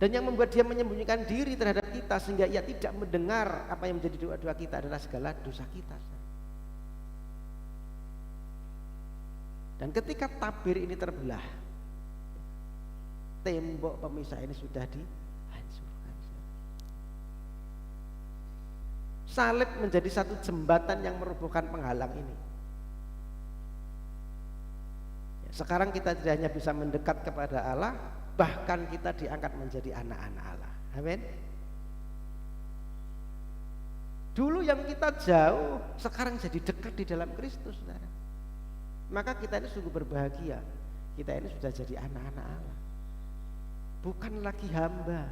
Dan yang membuat dia menyembunyikan diri terhadap kita sehingga ia tidak mendengar apa yang menjadi doa-doa kita adalah segala dosa kita. Dan ketika tabir ini terbelah, tembok pemisah ini sudah dihancurkan. Salib menjadi satu jembatan yang merobohkan penghalang ini. Sekarang kita tidak hanya bisa mendekat kepada Allah, bahkan kita diangkat menjadi anak-anak Allah. Amin. Dulu yang kita jauh, sekarang jadi dekat di dalam Kristus, saudara. Maka kita ini sungguh berbahagia. Kita ini sudah jadi anak-anak Allah. Bukan lagi hamba,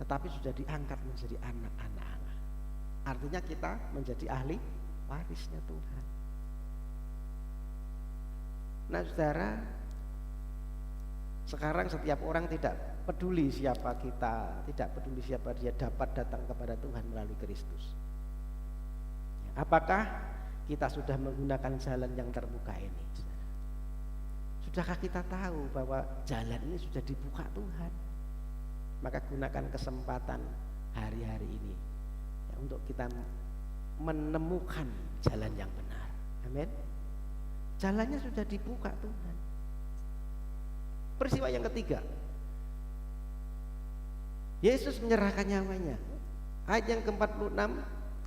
tetapi sudah diangkat menjadi anak-anak Allah. Artinya kita menjadi ahli warisnya Tuhan. Nah, saudara, sekarang setiap orang tidak peduli siapa kita, tidak peduli siapa dia, dapat datang kepada Tuhan melalui Kristus. Apakah kita sudah menggunakan jalan yang terbuka ini? Sudahkah kita tahu bahwa jalan ini sudah dibuka Tuhan? Maka gunakan kesempatan hari-hari ini ya, untuk kita menemukan jalan yang benar. Amin. Jalannya sudah dibuka Tuhan. Peristiwa yang ketiga, Yesus menyerahkan nyawanya. Ayat yang ke-46,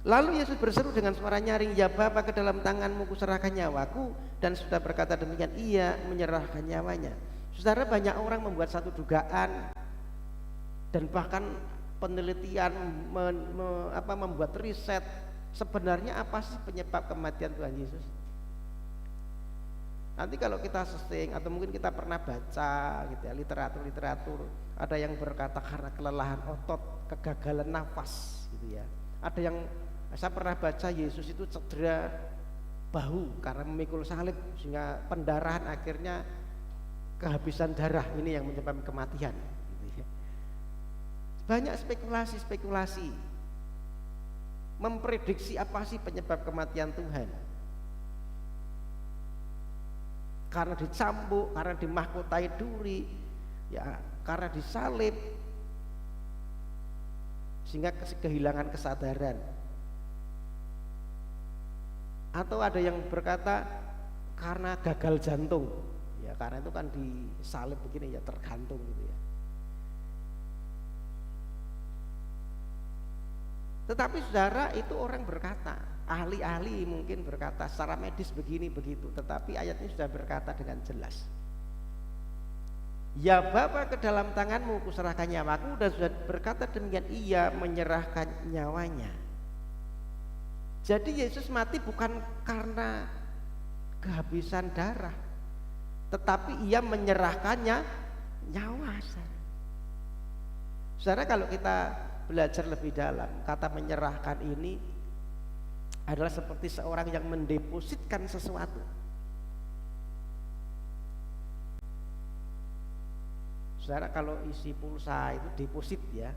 lalu Yesus berseru dengan suara nyaring, ya Bapa, ke dalam tanganmu kuserahkan nyawaku. Dan sudah berkata demikian, ia menyerahkan nyawanya. Saudara, banyak orang membuat satu dugaan dan bahkan penelitian membuat riset, sebenarnya apa sih penyebab kematian Tuhan Yesus? Nanti kalau kita searching atau mungkin kita pernah baca gitu ya, literatur, ada yang berkata karena kelelahan otot, kegagalan nafas gitu ya. Ada yang, saya pernah baca Yesus itu cedera bahu karena memikul salib sehingga pendarahan, akhirnya kehabisan darah, ini yang menyebabkan kematian gitu ya. Banyak spekulasi memprediksi apa sih penyebab kematian Tuhan. Karena dicambuk, karena dimahkotai duri, ya, karena disalib, sehingga kehilangan kesadaran. Atau ada yang berkata karena gagal jantung, ya, karena itu kan disalib begini ya, tergantung gitu ya. Tetapi saudara, itu orang berkata, ahli-ahli mungkin berkata secara medis begini begitu, tetapi ayat ini sudah berkata dengan jelas, ya Bapa, ke dalam tanganmu kuserahkan nyawaku. Dan sudah berkata demikian, ia menyerahkan nyawanya. Jadi Yesus mati bukan karena kehabisan darah, tetapi ia menyerahkannya nyawa. Saudara, kalau kita belajar lebih dalam, kata menyerahkan ini adalah seperti seorang yang mendepositkan sesuatu. Saudara, kalau isi pulsa itu deposit ya,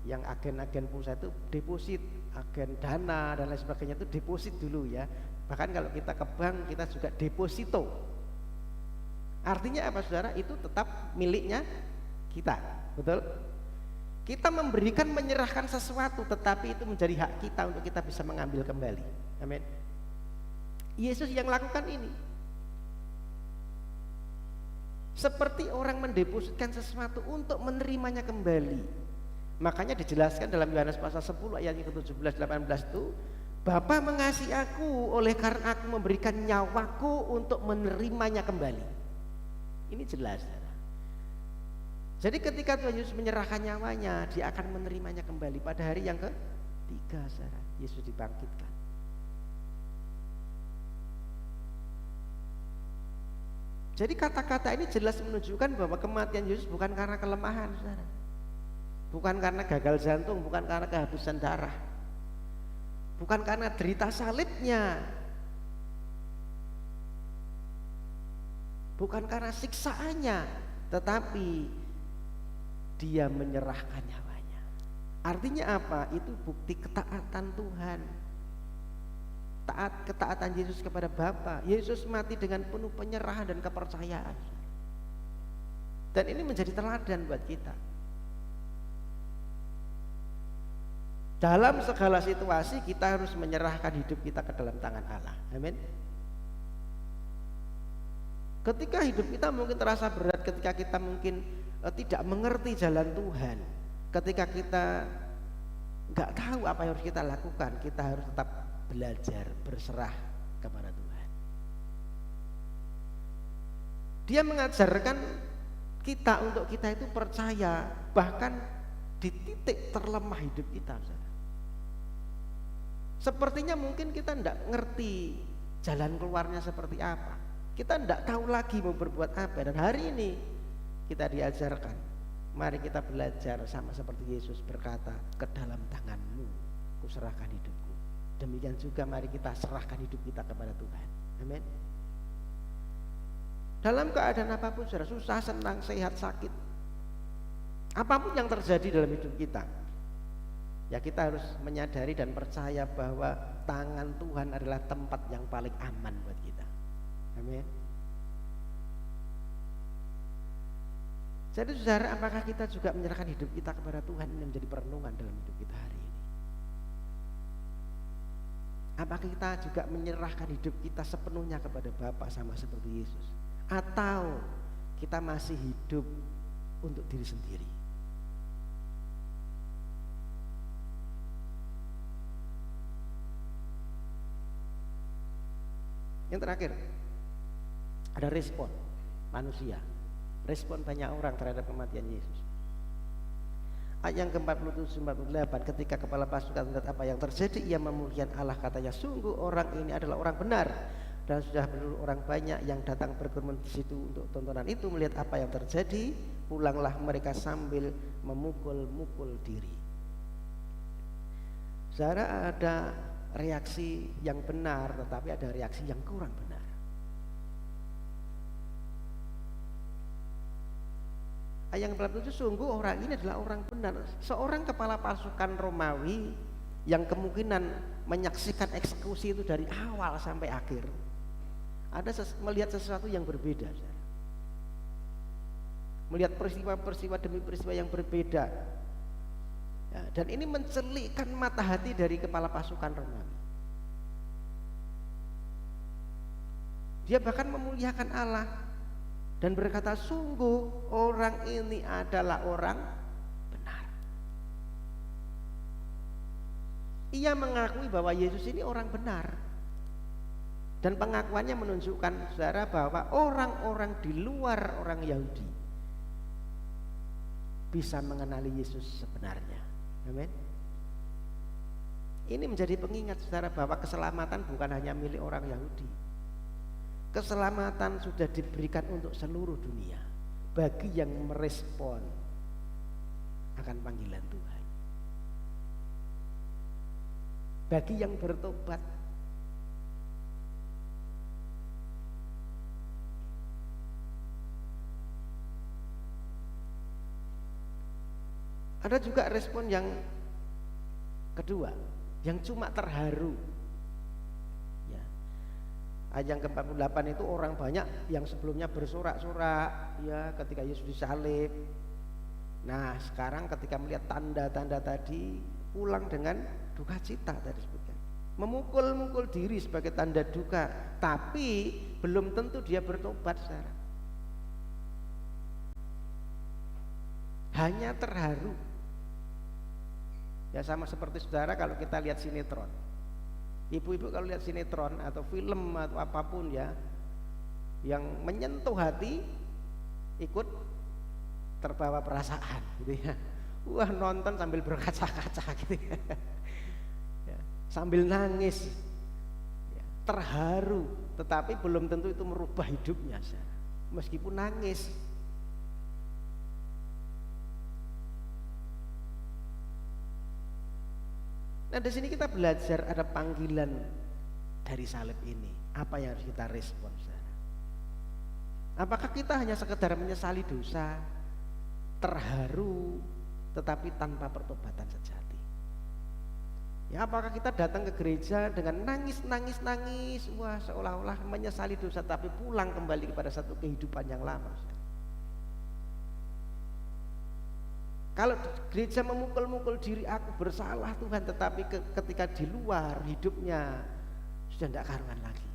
yang agen-agen pulsa itu deposit, agen dana dan lain sebagainya itu deposit dulu ya. Bahkan kalau kita ke bank kita juga deposito. Artinya apa saudara? Itu tetap miliknya kita, betul? Kita memberikan, menyerahkan sesuatu, tetapi itu menjadi hak kita untuk kita bisa mengambil kembali. Amin. Yesus yang lakukan ini. Seperti orang mendepositkan sesuatu untuk menerimanya kembali. Makanya dijelaskan dalam Yohanes pasal 10 ayat yang ke-17-18 itu, Bapa mengasihi aku oleh karena aku memberikan nyawaku untuk menerimanya kembali. Ini jelas. Jadi ketika Tuhan Yesus menyerahkan nyawanya, dia akan menerimanya kembali pada hari yang ketiga. Yesus dibangkitkan. Jadi kata-kata ini jelas menunjukkan bahwa kematian Yesus bukan karena kelemahan, saudara. Bukan karena gagal jantung, bukan karena kehabisan darah, bukan karena derita salibnya, bukan karena siksaannya, tetapi dia menyerahkan nyawanya. Artinya apa? Itu bukti ketaatan Tuhan. Ketaatan Yesus kepada Bapa. Yesus mati dengan penuh penyerahan dan kepercayaan. Dan ini menjadi teladan buat kita. Dalam segala situasi kita harus menyerahkan hidup kita ke dalam tangan Allah. Amin. Ketika hidup kita mungkin terasa berat, ketika kita mungkin tidak mengerti jalan Tuhan, ketika kita nggak tahu apa yang harus kita lakukan, kita harus tetap belajar berserah kepada Tuhan. Dia mengajarkan kita untuk kita itu percaya bahkan di titik terlemah hidup kita. Sepertinya mungkin kita tidak ngerti jalan keluarnya seperti apa, kita tidak tahu lagi mau berbuat apa. Dan hari ini kita diajarkan, mari kita belajar sama seperti Yesus berkata, ke dalam tangan-Mu kuserahkan hidupku. Demikian juga mari kita serahkan hidup kita kepada Tuhan. Amin. Dalam keadaan apapun, saudara, susah, senang, sehat, sakit, apapun yang terjadi dalam hidup kita, ya kita harus menyadari dan percaya bahwa tangan Tuhan adalah tempat yang paling aman buat kita. Amin. Jadi saudara, apakah kita juga menyerahkan hidup kita kepada Tuhan? Ini menjadi perenungan dalam hidup kita hari ini. Apakah kita juga menyerahkan hidup kita sepenuhnya kepada Bapa sama seperti Yesus? Atau kita masih hidup untuk diri sendiri? Yang terakhir, ada respon manusia, respon banyak orang terhadap kematian Yesus. Ayat yang ke-47-48, ketika kepala pasukan melihat apa yang terjadi, ia memuliakan Allah, katanya, sungguh orang ini adalah orang benar. Dan sudah berlalu orang banyak yang datang berkerumun di situ untuk tontonan itu. Melihat apa yang terjadi, pulanglah mereka sambil memukul-mukul diri. Saudara, ada reaksi yang benar, tetapi ada reaksi yang kurang benar. Ayat yang ke-47, sungguh orang ini adalah orang benar. Seorang kepala pasukan Romawi yang kemungkinan menyaksikan eksekusi itu dari awal sampai akhir, melihat sesuatu yang berbeda, melihat peristiwa-peristiwa demi peristiwa yang berbeda, ya, dan ini mencelikkan mata hati dari kepala pasukan Romawi. Dia bahkan memuliakan Allah dan berkata, sungguh orang ini adalah orang benar. Ia mengakui bahwa Yesus ini orang benar. Dan pengakuannya menunjukkan, saudara, bahwa orang-orang di luar orang Yahudi bisa mengenali Yesus sebenarnya. Amin. Ini menjadi pengingat, saudara, bahwa keselamatan bukan hanya milik orang Yahudi. Keselamatan sudah diberikan untuk seluruh dunia bagi yang merespon akan panggilan Tuhan, bagi yang bertobat. Ada juga respon yang kedua, yang cuma terharu. Ya. Ayat yang ke-48 itu orang banyak yang sebelumnya bersorak-sorak ya ketika Yesus disalib. Nah sekarang ketika melihat tanda-tanda tadi, pulang dengan duka cita tadi disebutkan. Memukul-mukul diri sebagai tanda duka, tapi belum tentu dia bertobat, saudara. Hanya terharu. Ya sama seperti saudara kalau kita lihat sinetron. Ibu-ibu kalau lihat sinetron atau film atau apapun ya yang menyentuh hati, ikut terbawa perasaan gitu ya. Wah, nonton sambil berkaca-kaca gitu ya. Ya, sambil nangis ya, terharu, tetapi belum tentu itu merubah hidupnya, meskipun nangis. Nah di sini kita belajar ada panggilan dari salib ini. Apa yang harus kita respon, saudara? Apakah kita hanya sekedar menyesali dosa, terharu, tetapi tanpa pertobatan sejati? Ya, apakah kita datang ke gereja dengan nangis, wah seolah-olah menyesali dosa, tapi pulang kembali kepada satu kehidupan yang lama, saudara? Kalau gereja memukul-mukul diri, aku bersalah Tuhan, tetapi ketika di luar hidupnya sudah tidak karuan lagi.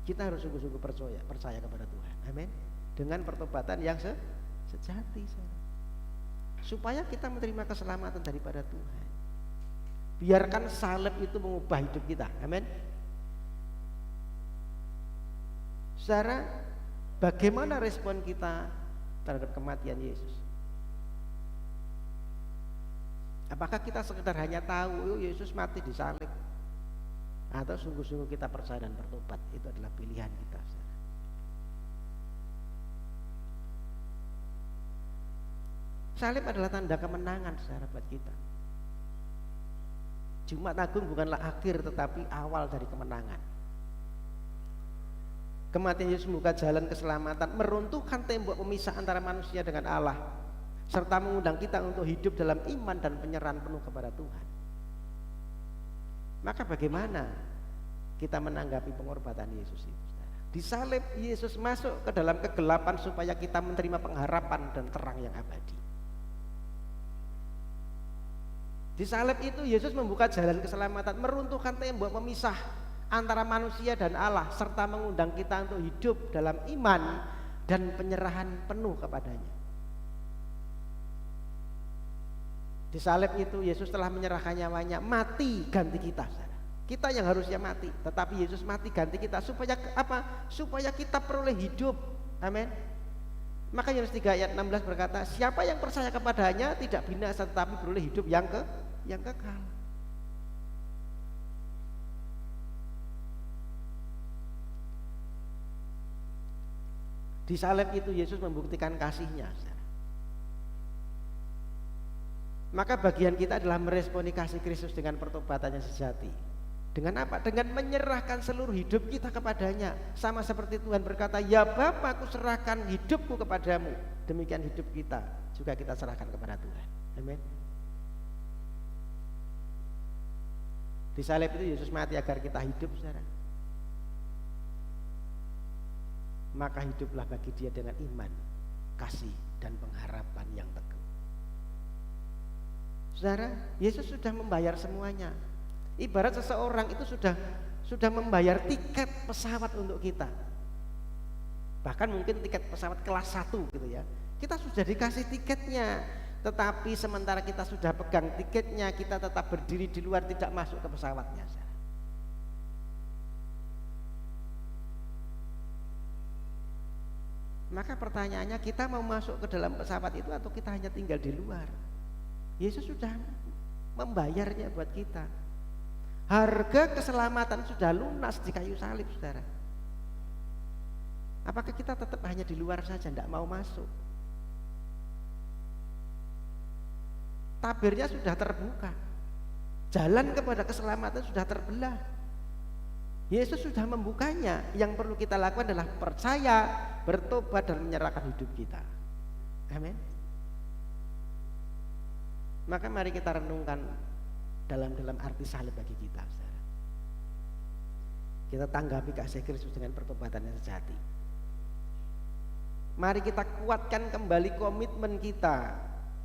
Kita harus sungguh-sungguh percaya kepada Tuhan, amin, dengan pertobatan yang sejati, supaya kita menerima keselamatan daripada Tuhan. Biarkan salib itu mengubah hidup kita, amin. Saudara, bagaimana respon kita terhadap kematian Yesus? Apakah kita sekedar hanya tahu Yesus mati di salib, atau sungguh-sungguh kita percaya dan bertobat? Itu adalah pilihan kita, saudara. Salib adalah tanda kemenangan, saudara, buat kita. Jumat Agung bukanlah akhir, tetapi awal dari kemenangan. Kematian Yesus membuka jalan keselamatan, meruntuhkan tembok pemisah antara manusia dengan Allah, serta mengundang kita untuk hidup dalam iman dan penyerahan penuh kepada Tuhan. Maka bagaimana kita menanggapi pengorbanan Yesus itu? Di salib Yesus masuk ke dalam kegelapan supaya kita menerima pengharapan dan terang yang abadi. Di salib itu Yesus membuka jalan keselamatan, meruntuhkan tembok pemisah antara manusia dan Allah, serta mengundang kita untuk hidup dalam iman dan penyerahan penuh kepadanya. Di salib itu Yesus telah menyerahkan nyawanya, mati ganti kita. Kita yang harusnya mati, tetapi Yesus mati ganti kita. Supaya apa? Supaya kita peroleh hidup. Amin. Maka Yohanes 3 ayat 16 berkata, siapa yang percaya kepadanya tidak binasa, tetapi beroleh hidup yang kekal. Di salib itu Yesus membuktikan kasih-Nya. Maka bagian kita adalah meresponi kasih Kristus dengan pertobatan yang sejati. Dengan apa? Dengan menyerahkan seluruh hidup kita kepadanya. Sama seperti Tuhan berkata, ya Bapa, aku serahkan hidupku kepadamu. Demikian hidup kita juga kita serahkan kepada Tuhan. Amin. Di salib itu Yesus mati agar kita hidup, saudara. Maka hiduplah bagi dia dengan iman, kasih, dan pengharapan yang teguh. Saudara, Yesus sudah membayar semuanya. Ibarat seseorang itu sudah membayar tiket pesawat untuk kita. Bahkan mungkin tiket pesawat kelas 1 gitu ya. Kita sudah dikasih tiketnya, tetapi sementara kita sudah pegang tiketnya, kita tetap berdiri di luar, tidak masuk ke pesawatnya. Maka pertanyaannya, kita mau masuk ke dalam pesawat itu atau kita hanya tinggal di luar? Yesus sudah membayarnya buat kita. Harga keselamatan sudah lunas di kayu salib, saudara. Apakah kita tetap hanya di luar saja, tidak mau masuk? Tabirnya sudah terbuka, jalan kepada keselamatan sudah terbelah. Yesus sudah membukanya. Yang perlu kita lakukan adalah percaya, bertobat, dan menyerahkan hidup kita. Amin. Maka mari kita renungkan dalam arti salib bagi kita, saudara. Kita tanggapi kasih Kristus dengan pertobatan yang sejati. Mari kita kuatkan kembali komitmen kita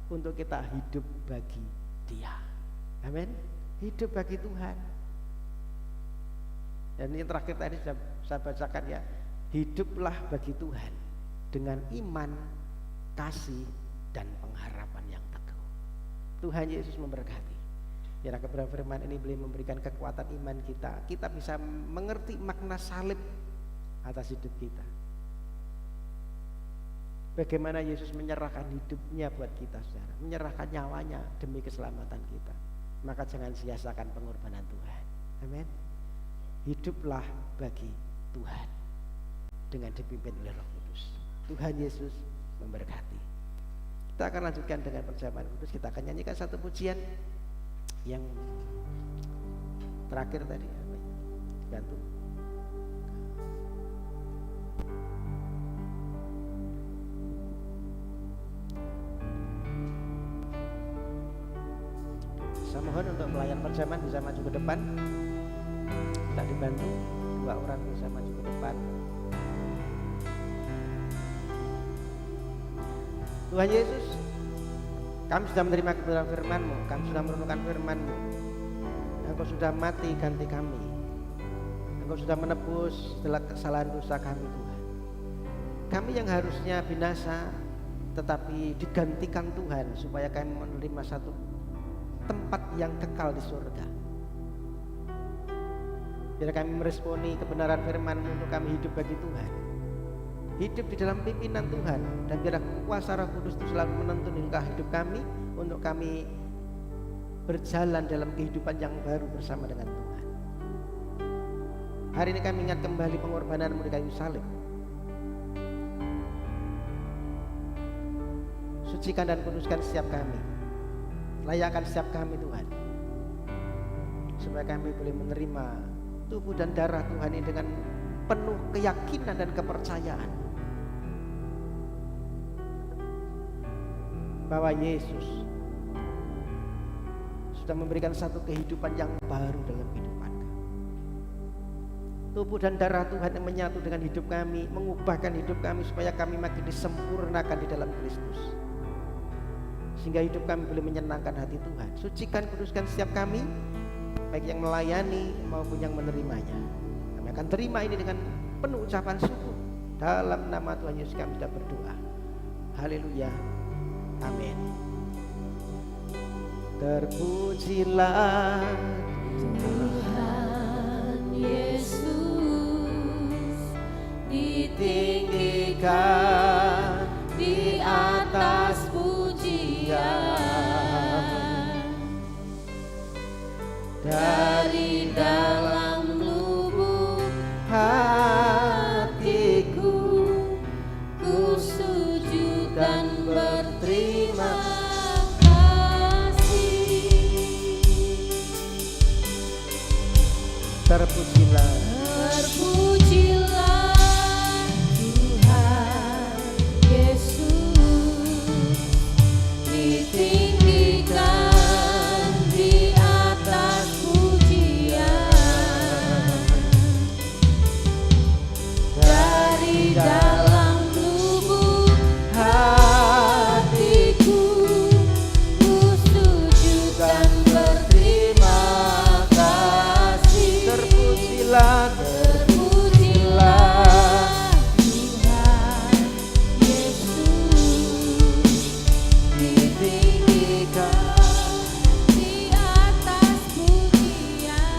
untuk kita hidup bagi Dia. Amin. Hidup bagi Tuhan. Dan ini terakhir tadi sudah saya bacakan ya. Hiduplah bagi Tuhan dengan iman, kasih, dan pengharapan yang teguh. Tuhan Yesus memberkati. Biar kebenaran firman ini boleh memberikan kekuatan iman kita. Kita bisa mengerti makna salib atas hidup kita. Bagaimana Yesus menyerahkan hidupnya buat kita, saudara. Menyerahkan nyawanya demi keselamatan kita. Maka jangan sia-siakan pengorbanan Tuhan. Amin. Hiduplah bagi Tuhan dengan dipimpin oleh Roh Kudus. Tuhan Yesus memberkati. Kita akan lanjutkan dengan perjamuan kudus. Kita akan nyanyikan satu pujian yang terakhir tadi. Bantu. Saya mohon untuk pelayan perjamuan bisa maju ke depan. Kita dibantu, 2 orang bisa maju ke depan. Tuhan Yesus, kami sudah menerima kebenaran firman-Mu, kami sudah merenungkan firman-Mu. Engkau sudah mati ganti kami. Engkau sudah menebus segala kesalahan dosa kami, Tuhan. Kami yang harusnya binasa tetapi digantikan Tuhan supaya kami menerima satu tempat yang kekal di surga. Biar kami meresponi kebenaran firman-Mu untuk kami hidup bagi Tuhan, hidup di dalam pimpinan Tuhan, dan biar kuasa Roh Kudus itu selalu menuntun hidup kami untuk kami berjalan dalam kehidupan yang baru bersama dengan Tuhan. Hari ini kami ingat kembali pengorbanan-Mu di kayu salib. Sucikan dan kuduskan setiap kami, layakkan setiap kami Tuhan, supaya kami boleh menerima tubuh dan darah Tuhan ini dengan penuh keyakinan dan kepercayaan bahwa Yesus sudah memberikan satu kehidupan yang baru dalam kehidupan kami. Tubuh dan darah Tuhan yang menyatu dengan hidup kami, mengubahkan hidup kami supaya kami makin disempurnakan di dalam Kristus, sehingga hidup kami boleh menyenangkan hati Tuhan. Sucikan, kuduskan setiap kami, baik yang melayani maupun yang menerimanya. Kami akan terima ini dengan penuh ucapan syukur. Dalam nama Tuhan Yesus kami sudah berdoa. Haleluya. Amin. Terpujilah Tuhan Yesus, ditinggikan di atas pujian. Dari dalam lubuk hatiku, ku sujud dan berterima kasih. Terpujilah, terpujilah Tuhan Yesus, ditinggikan di atas pujian. Dari dalam lubuk hatiku, ku sujud dan berterima kasih. terpujilah, Terpujilah Tuhan Yesus, ditinggikan di atas pujian.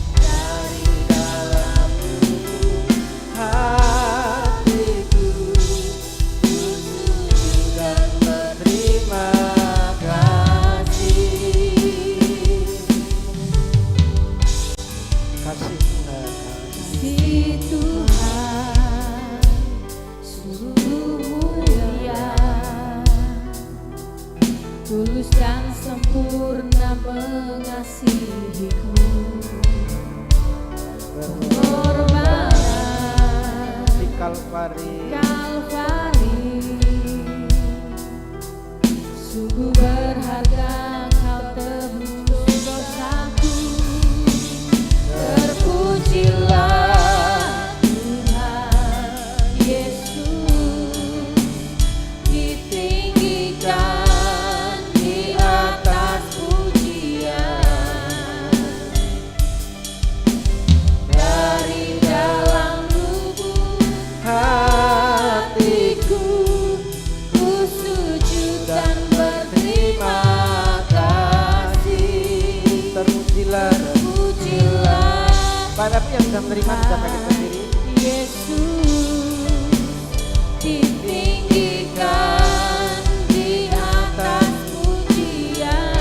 Dari dalam lubuk hatiku, ku sujud dan berterima kasih. Kasih Tuhan, Si Tuhan sungguh mulia, tulus dan sempurna mengasihiku. Pengorbanan di Kalvari, Kalvari sungguh berharga, Kau tebus dosaku. Bapak Ibu yang sudah menerima bisa bangkit berdiri. Yesus ditinggikan di atas pujian,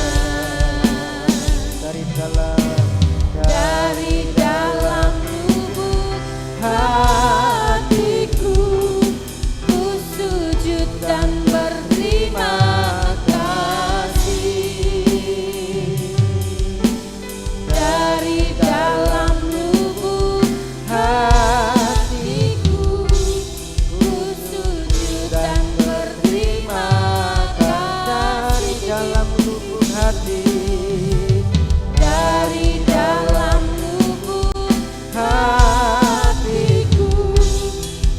Dari dalam lubuk hatiku, ku sujud dan berterima kasih. Dari dalam lubuk hatiku, ku sujud dan berterima dari kasih. dalam lubuk hati, Dari dalam lubuk hatiku,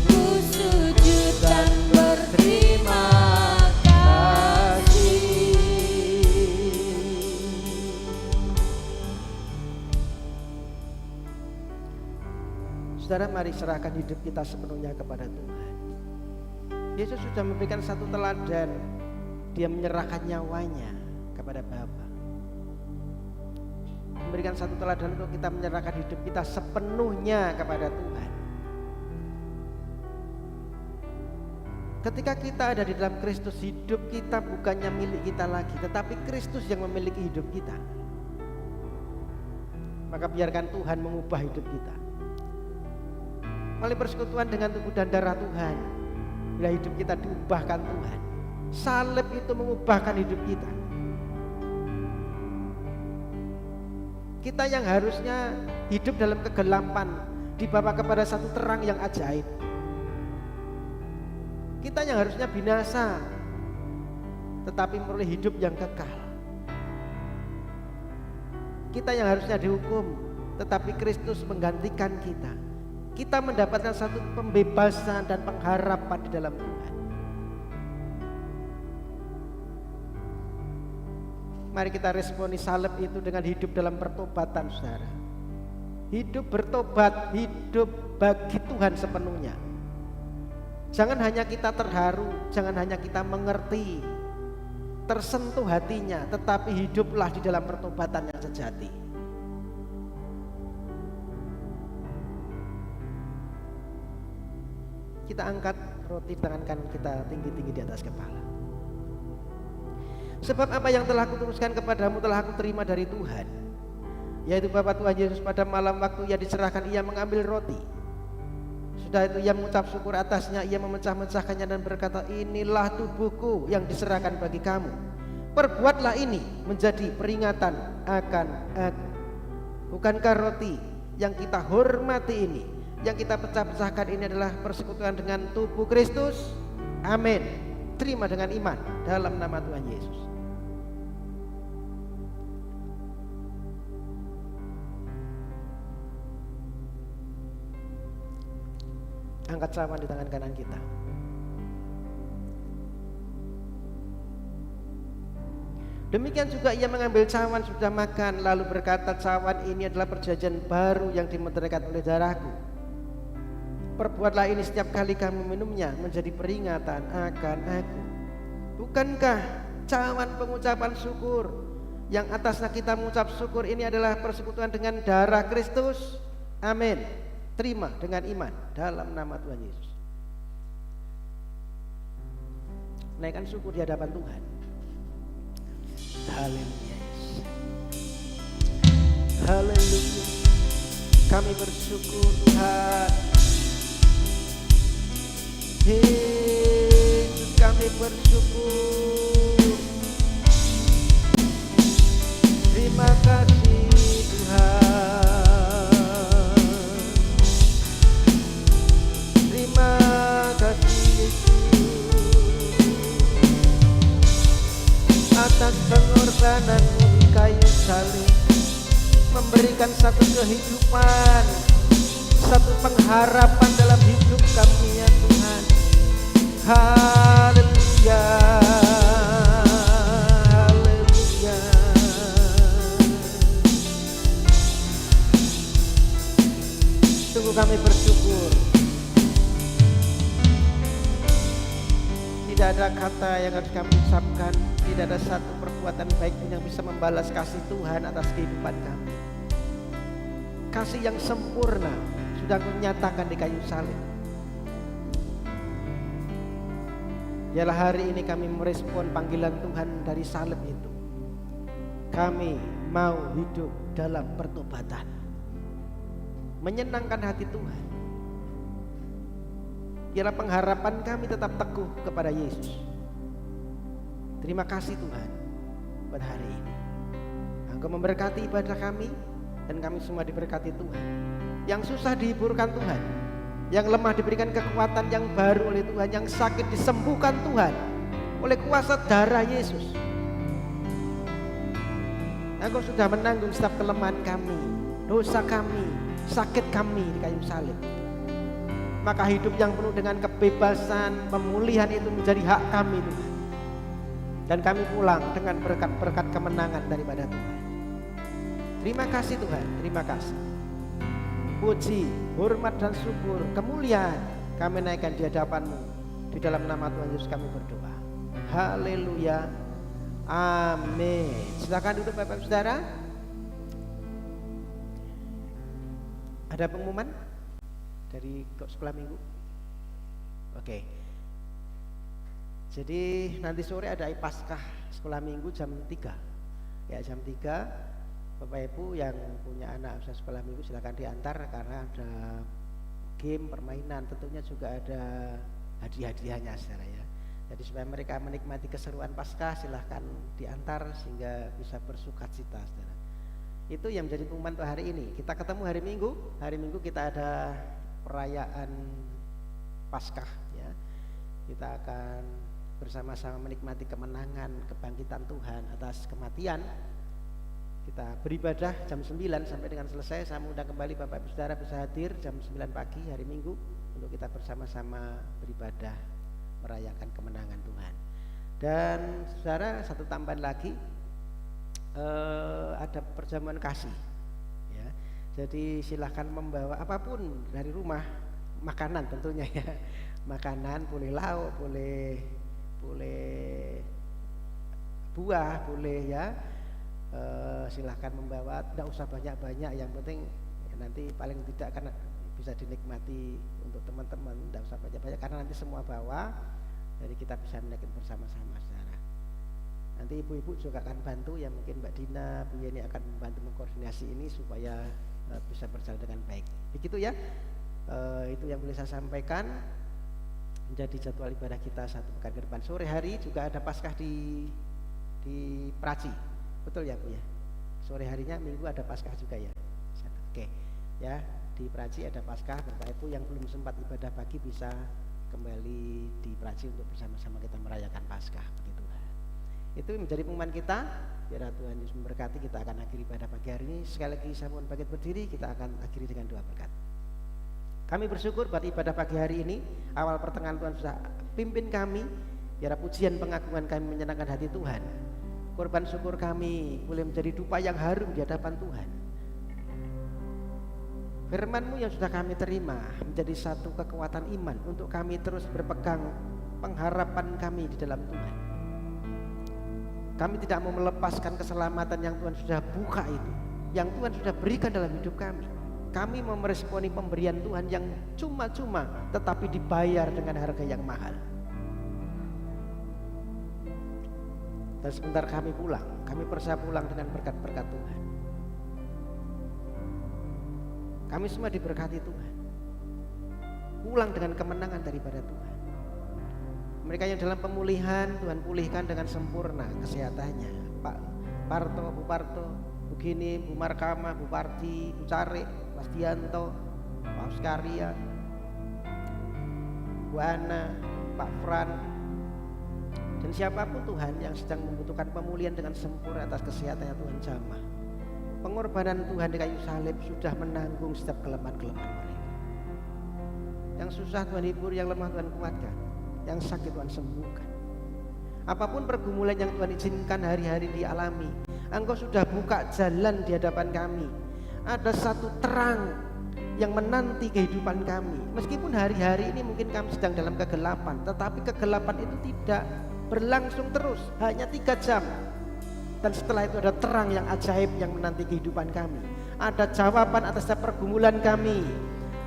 ku sujud dan berterima kasih. Saudara, mari serahkan hidup kita sepenuhnya kepada Tuhan. Yesus sudah memberikan satu teladan. Dia menyerahkan nyawanya kepada Bapa. Memberikan satu teladan untuk kita menyerahkan hidup kita sepenuhnya kepada Tuhan. Ketika kita ada di dalam Kristus, hidup kita bukannya milik kita lagi, tetapi Kristus yang memiliki hidup kita. Maka biarkan Tuhan mengubah hidup kita melalui persekutuan dengan tubuh dan darah Tuhan. Bila hidup kita diubahkan Tuhan, salib itu mengubahkan hidup kita. Kita yang harusnya hidup dalam kegelapan dibawa kepada satu terang yang ajaib. Kita yang harusnya binasa tetapi memperoleh hidup yang kekal. Kita yang harusnya dihukum tetapi Kristus menggantikan kita. Kita mendapatkan satu pembebasan dan pengharapan di dalam Tuhan. Mari kita responi salib itu dengan hidup dalam pertobatan, saudara. Hidup bertobat, hidup bagi Tuhan sepenuhnya. Jangan hanya kita terharu, jangan hanya kita mengerti, tersentuh hatinya, tetapi hiduplah di dalam pertobatan yang sejati. Kita angkat roti tangan kanan kita tinggi-tinggi di atas kepala. Sebab apa yang telah kuteruskan kepadamu telah aku terima dari Tuhan, yaitu Bapa Tuhan Yesus pada malam waktu ia diserahkan, ia mengambil roti. Sudah itu ia mengucap syukur atasnya, ia memecah-mecahkannya dan berkata, inilah tubuhku yang diserahkan bagi kamu. Perbuatlah ini menjadi peringatan akan aku. Bukankah roti yang kita hormati ini, yang kita pecah-pecahkan ini adalah persekutuan dengan tubuh Kristus? Amin. Terima dengan iman dalam nama Tuhan Yesus. Angkat cawan di tangan kanan kita. Demikian juga ia mengambil cawan sudah makan, lalu berkata, cawan ini adalah perjanjian baru yang dimeteraikan oleh darahku. Perbuatlah ini setiap kali kamu minumnya menjadi peringatan akan aku. Bukankah cawan pengucapan syukur yang atasnya kita mengucap syukur ini adalah persekutuan dengan darah Kristus? Amin. Terima dengan iman dalam nama Tuhan Yesus. Naikkan syukur di hadapan Tuhan. Haleluya. Haleluya. Kami bersyukur Tuhan. Yesus, kami bersyukur. Terima kasih Tuhan. Terima kasih Yesus atas pengorbananmu di kayu salib, memberikan satu kehidupan, satu pengharapan dalam hidup kami ya Tuhan. Haleluya, haleluya. Sungguh kami bersyukur. Tidak ada kata yang harus kami ucapkan, tidak ada satu perbuatan baik pun yang bisa membalas kasih Tuhan atas kehidupan kami. kasih yang sempurna sudah Engkau nyatakan di kayu salib. Biarlah hari ini kami merespon panggilan Tuhan dari salib itu. Kami mau hidup dalam pertobatan, menyenangkan hati Tuhan. Biarlah pengharapan kami tetap teguh kepada Yesus. Terima kasih Tuhan pada hari ini. Engkau memberkati ibadah kami dan kami semua diberkati Tuhan. Yang susah dihiburkan Tuhan, yang lemah diberikan kekuatan yang baru oleh Tuhan, yang sakit disembuhkan Tuhan oleh kuasa darah Yesus. Engkau sudah menanggung setiap kelemahan kami, dosa kami, sakit kami di kayu salib. Maka hidup yang penuh dengan kebebasan, pemulihan itu menjadi hak kami Tuhan. Dan kami pulang dengan berkat-berkat kemenangan daripada Tuhan. Terima kasih Tuhan, terima kasih. Puji, hormat dan syukur, kemuliaan kami naikkan di hadapan-Mu. Di dalam nama Tuhan Yesus kami berdoa. Haleluya. Amin. Silakan duduk Bapak Saudara. Ada pengumuman dari sekolah minggu? Oke. Jadi nanti sore ada Paskah sekolah minggu jam 3. Ya, jam 3. Bapak Ibu yang punya anak usia sekolah minggu silakan diantar karena ada game, permainan, tentunya juga ada hadiah-hadiahnya saudara ya. Jadi supaya mereka menikmati keseruan Paskah silahkan diantar sehingga bisa bersukacita saudara. Itu yang menjadi pengumuman untuk hari ini. Kita ketemu hari Minggu. Hari Minggu kita ada perayaan Paskah ya. Kita akan bersama-sama menikmati kemenangan, kebangkitan Tuhan atas kematian. Kita beribadah jam 9 sampai dengan selesai. Saya mengundang kembali Bapak Ibu Saudara bisa hadir jam 9 pagi hari Minggu untuk kita bersama-sama beribadah merayakan kemenangan Tuhan. Dan saudara satu tambahan lagi, ada perjamuan kasih ya. Jadi silahkan membawa apapun dari rumah, makanan tentunya ya. Makanan boleh lauk, boleh buah, boleh ya. Silahkan membawa, tidak usah banyak-banyak, yang penting ya nanti paling tidak kan bisa dinikmati untuk teman-teman, tidak usah banyak-banyak karena nanti semua bawa, jadi kita bisa menikmati bersama-sama saudara. Nanti ibu-ibu juga akan bantu ya, mungkin Mbak Dina, Bu Yeni akan membantu mengkoordinasi ini supaya bisa berjalan dengan baik. Begitu ya, itu yang boleh saya sampaikan. Menjadi jadwal ibadah kita satu pekan ke depan. Sore hari juga ada Paskah di Praci, betul ya Bu ya? Sore harinya Minggu ada Paskah juga ya. Oke, ya di Praci ada Paskah. Bapak Ibu yang belum sempat ibadah pagi bisa kembali di Praci untuk bersama-sama kita merayakan Paskah. Begitu. Itu menjadi pengumuman kita. Biar Tuhan Yesus memberkati. Kita akan akhiri pada pagi hari ini. Sekali lagi saya mohon bangkit berdiri. Kita akan akhiri dengan doa berkat. Kami bersyukur buat ibadah pagi hari ini. Awal pertengahan Tuhan sudah pimpin kami. Biar pujian pengagungan kami menyenangkan hati Tuhan. Korban syukur kami boleh menjadi dupa yang harum di hadapan Tuhan. Firman-Mu yang sudah kami terima menjadi satu kekuatan iman untuk kami terus berpegang pengharapan kami di dalam Tuhan. Kami tidak mau melepaskan keselamatan yang Tuhan sudah buka itu, yang Tuhan sudah berikan dalam hidup kami. Kami mau meresponi pemberian Tuhan yang cuma-cuma tetapi dibayar dengan harga yang mahal. Dan sebentar kami pulang, kami percaya pulang dengan berkat-berkat Tuhan. Kami semua diberkati Tuhan. Pulang dengan kemenangan daripada Tuhan. Mereka yang dalam pemulihan, Tuhan pulihkan dengan sempurna kesehatannya. Pak Parto, Bu Parto, Bu Gini, Bu Markama, Bu Parti, Bu Carik, Mas Dianto, Pak Oskaria, Bu Ana, Pak Fran, dan siapapun Tuhan yang sedang membutuhkan pemulihan dengan sempurna atas kesehatannya Tuhan jamah. Pengorbanan Tuhan di kayu salib sudah menanggung setiap kelemahan-kelemahan mereka. Yang susah Tuhan hibur, yang lemah Tuhan kuatkan, yang sakit Tuhan sembuhkan. Apapun pergumulan yang Tuhan izinkan hari-hari dialami, Engkau sudah buka jalan di hadapan kami. Ada satu terang yang menanti kehidupan kami. Meskipun hari-hari ini mungkin kami sedang dalam kegelapan, tetapi kegelapan itu tidak berlangsung terus, hanya 3 jam. Dan setelah itu ada terang yang ajaib yang menanti kehidupan kami. ada jawaban atas setiap pergumulan kami,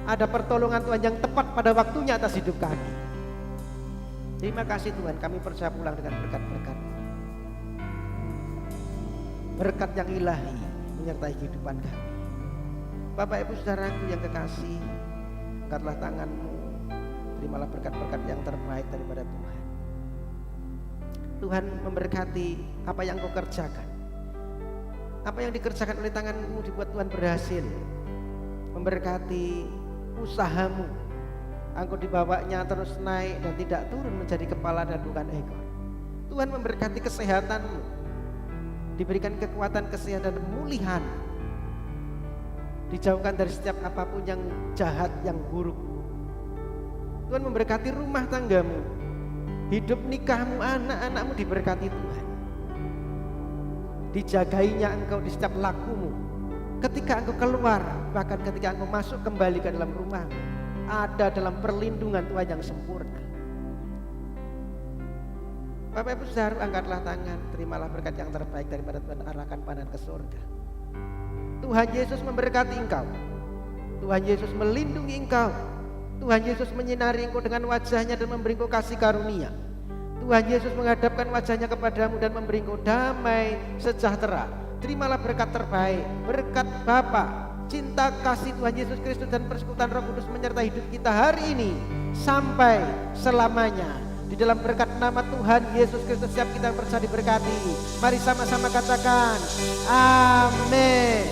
ada pertolongan Tuhan yang tepat pada waktunya atas hidup kami. Terima kasih Tuhan, kami percaya pulang dengan berkat-berkat. Berkat yang ilahi menyertai kehidupan kami. Bapak Ibu Saudaraku yang kekasih, angkatlah tanganmu, terimalah berkat-berkat yang terbaik daripada Tuhan. Tuhan memberkati apa yang kau kerjakan. Apa yang dikerjakan oleh tanganmu dibuat Tuhan berhasil. Memberkati usahamu, engkau dibawanya terus naik dan tidak turun menjadi kepala dan bukan ekor. Tuhan memberkati kesehatanmu, diberikan kekuatan, kesehatan, pemulihan, dijauhkan dari setiap apapun yang jahat, yang buruk. Tuhan memberkati rumah tanggamu, hidup nikahmu, anak-anakmu diberkati Tuhan. Dijagainya engkau di setiap lakumu. Ketika engkau keluar, bahkan ketika engkau masuk kembali ke dalam rumah, ada dalam perlindungan Tuhan yang sempurna. Bapak Ibu Saudara, angkatlah tangan, terimalah berkat yang terbaik daripada Tuhan, arahkan pandangan ke surga. Tuhan Yesus memberkati engkau. Tuhan Yesus melindungi engkau. Tuhan Yesus menyinari engkau dengan wajahnya dan memberi engkau kasih karunia. Tuhan Yesus menghadapkan wajahnya kepadamu dan memberi engkau damai sejahtera. Terimalah berkat terbaik, berkat Bapa, cinta kasih Tuhan Yesus Kristus dan persekutuan Roh Kudus menyertai hidup kita hari ini sampai selamanya. Di dalam berkat nama Tuhan Yesus Kristus setiap kita yang percaya diberkati. Mari sama-sama katakan amin.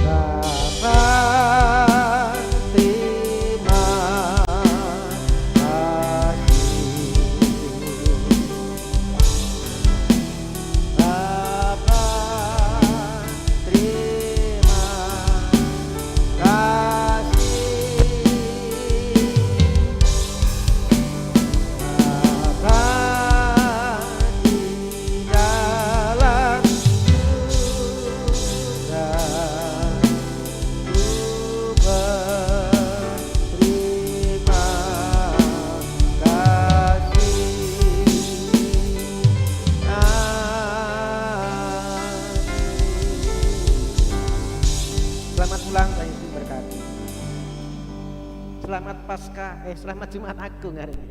Bapa, terima kasih. Bapa, terima kasih. Bapa di dalam surga, selamat pulang, Tuhan Yesus berkati. Selamat Paskah, selamat Jumat Agung hari ini.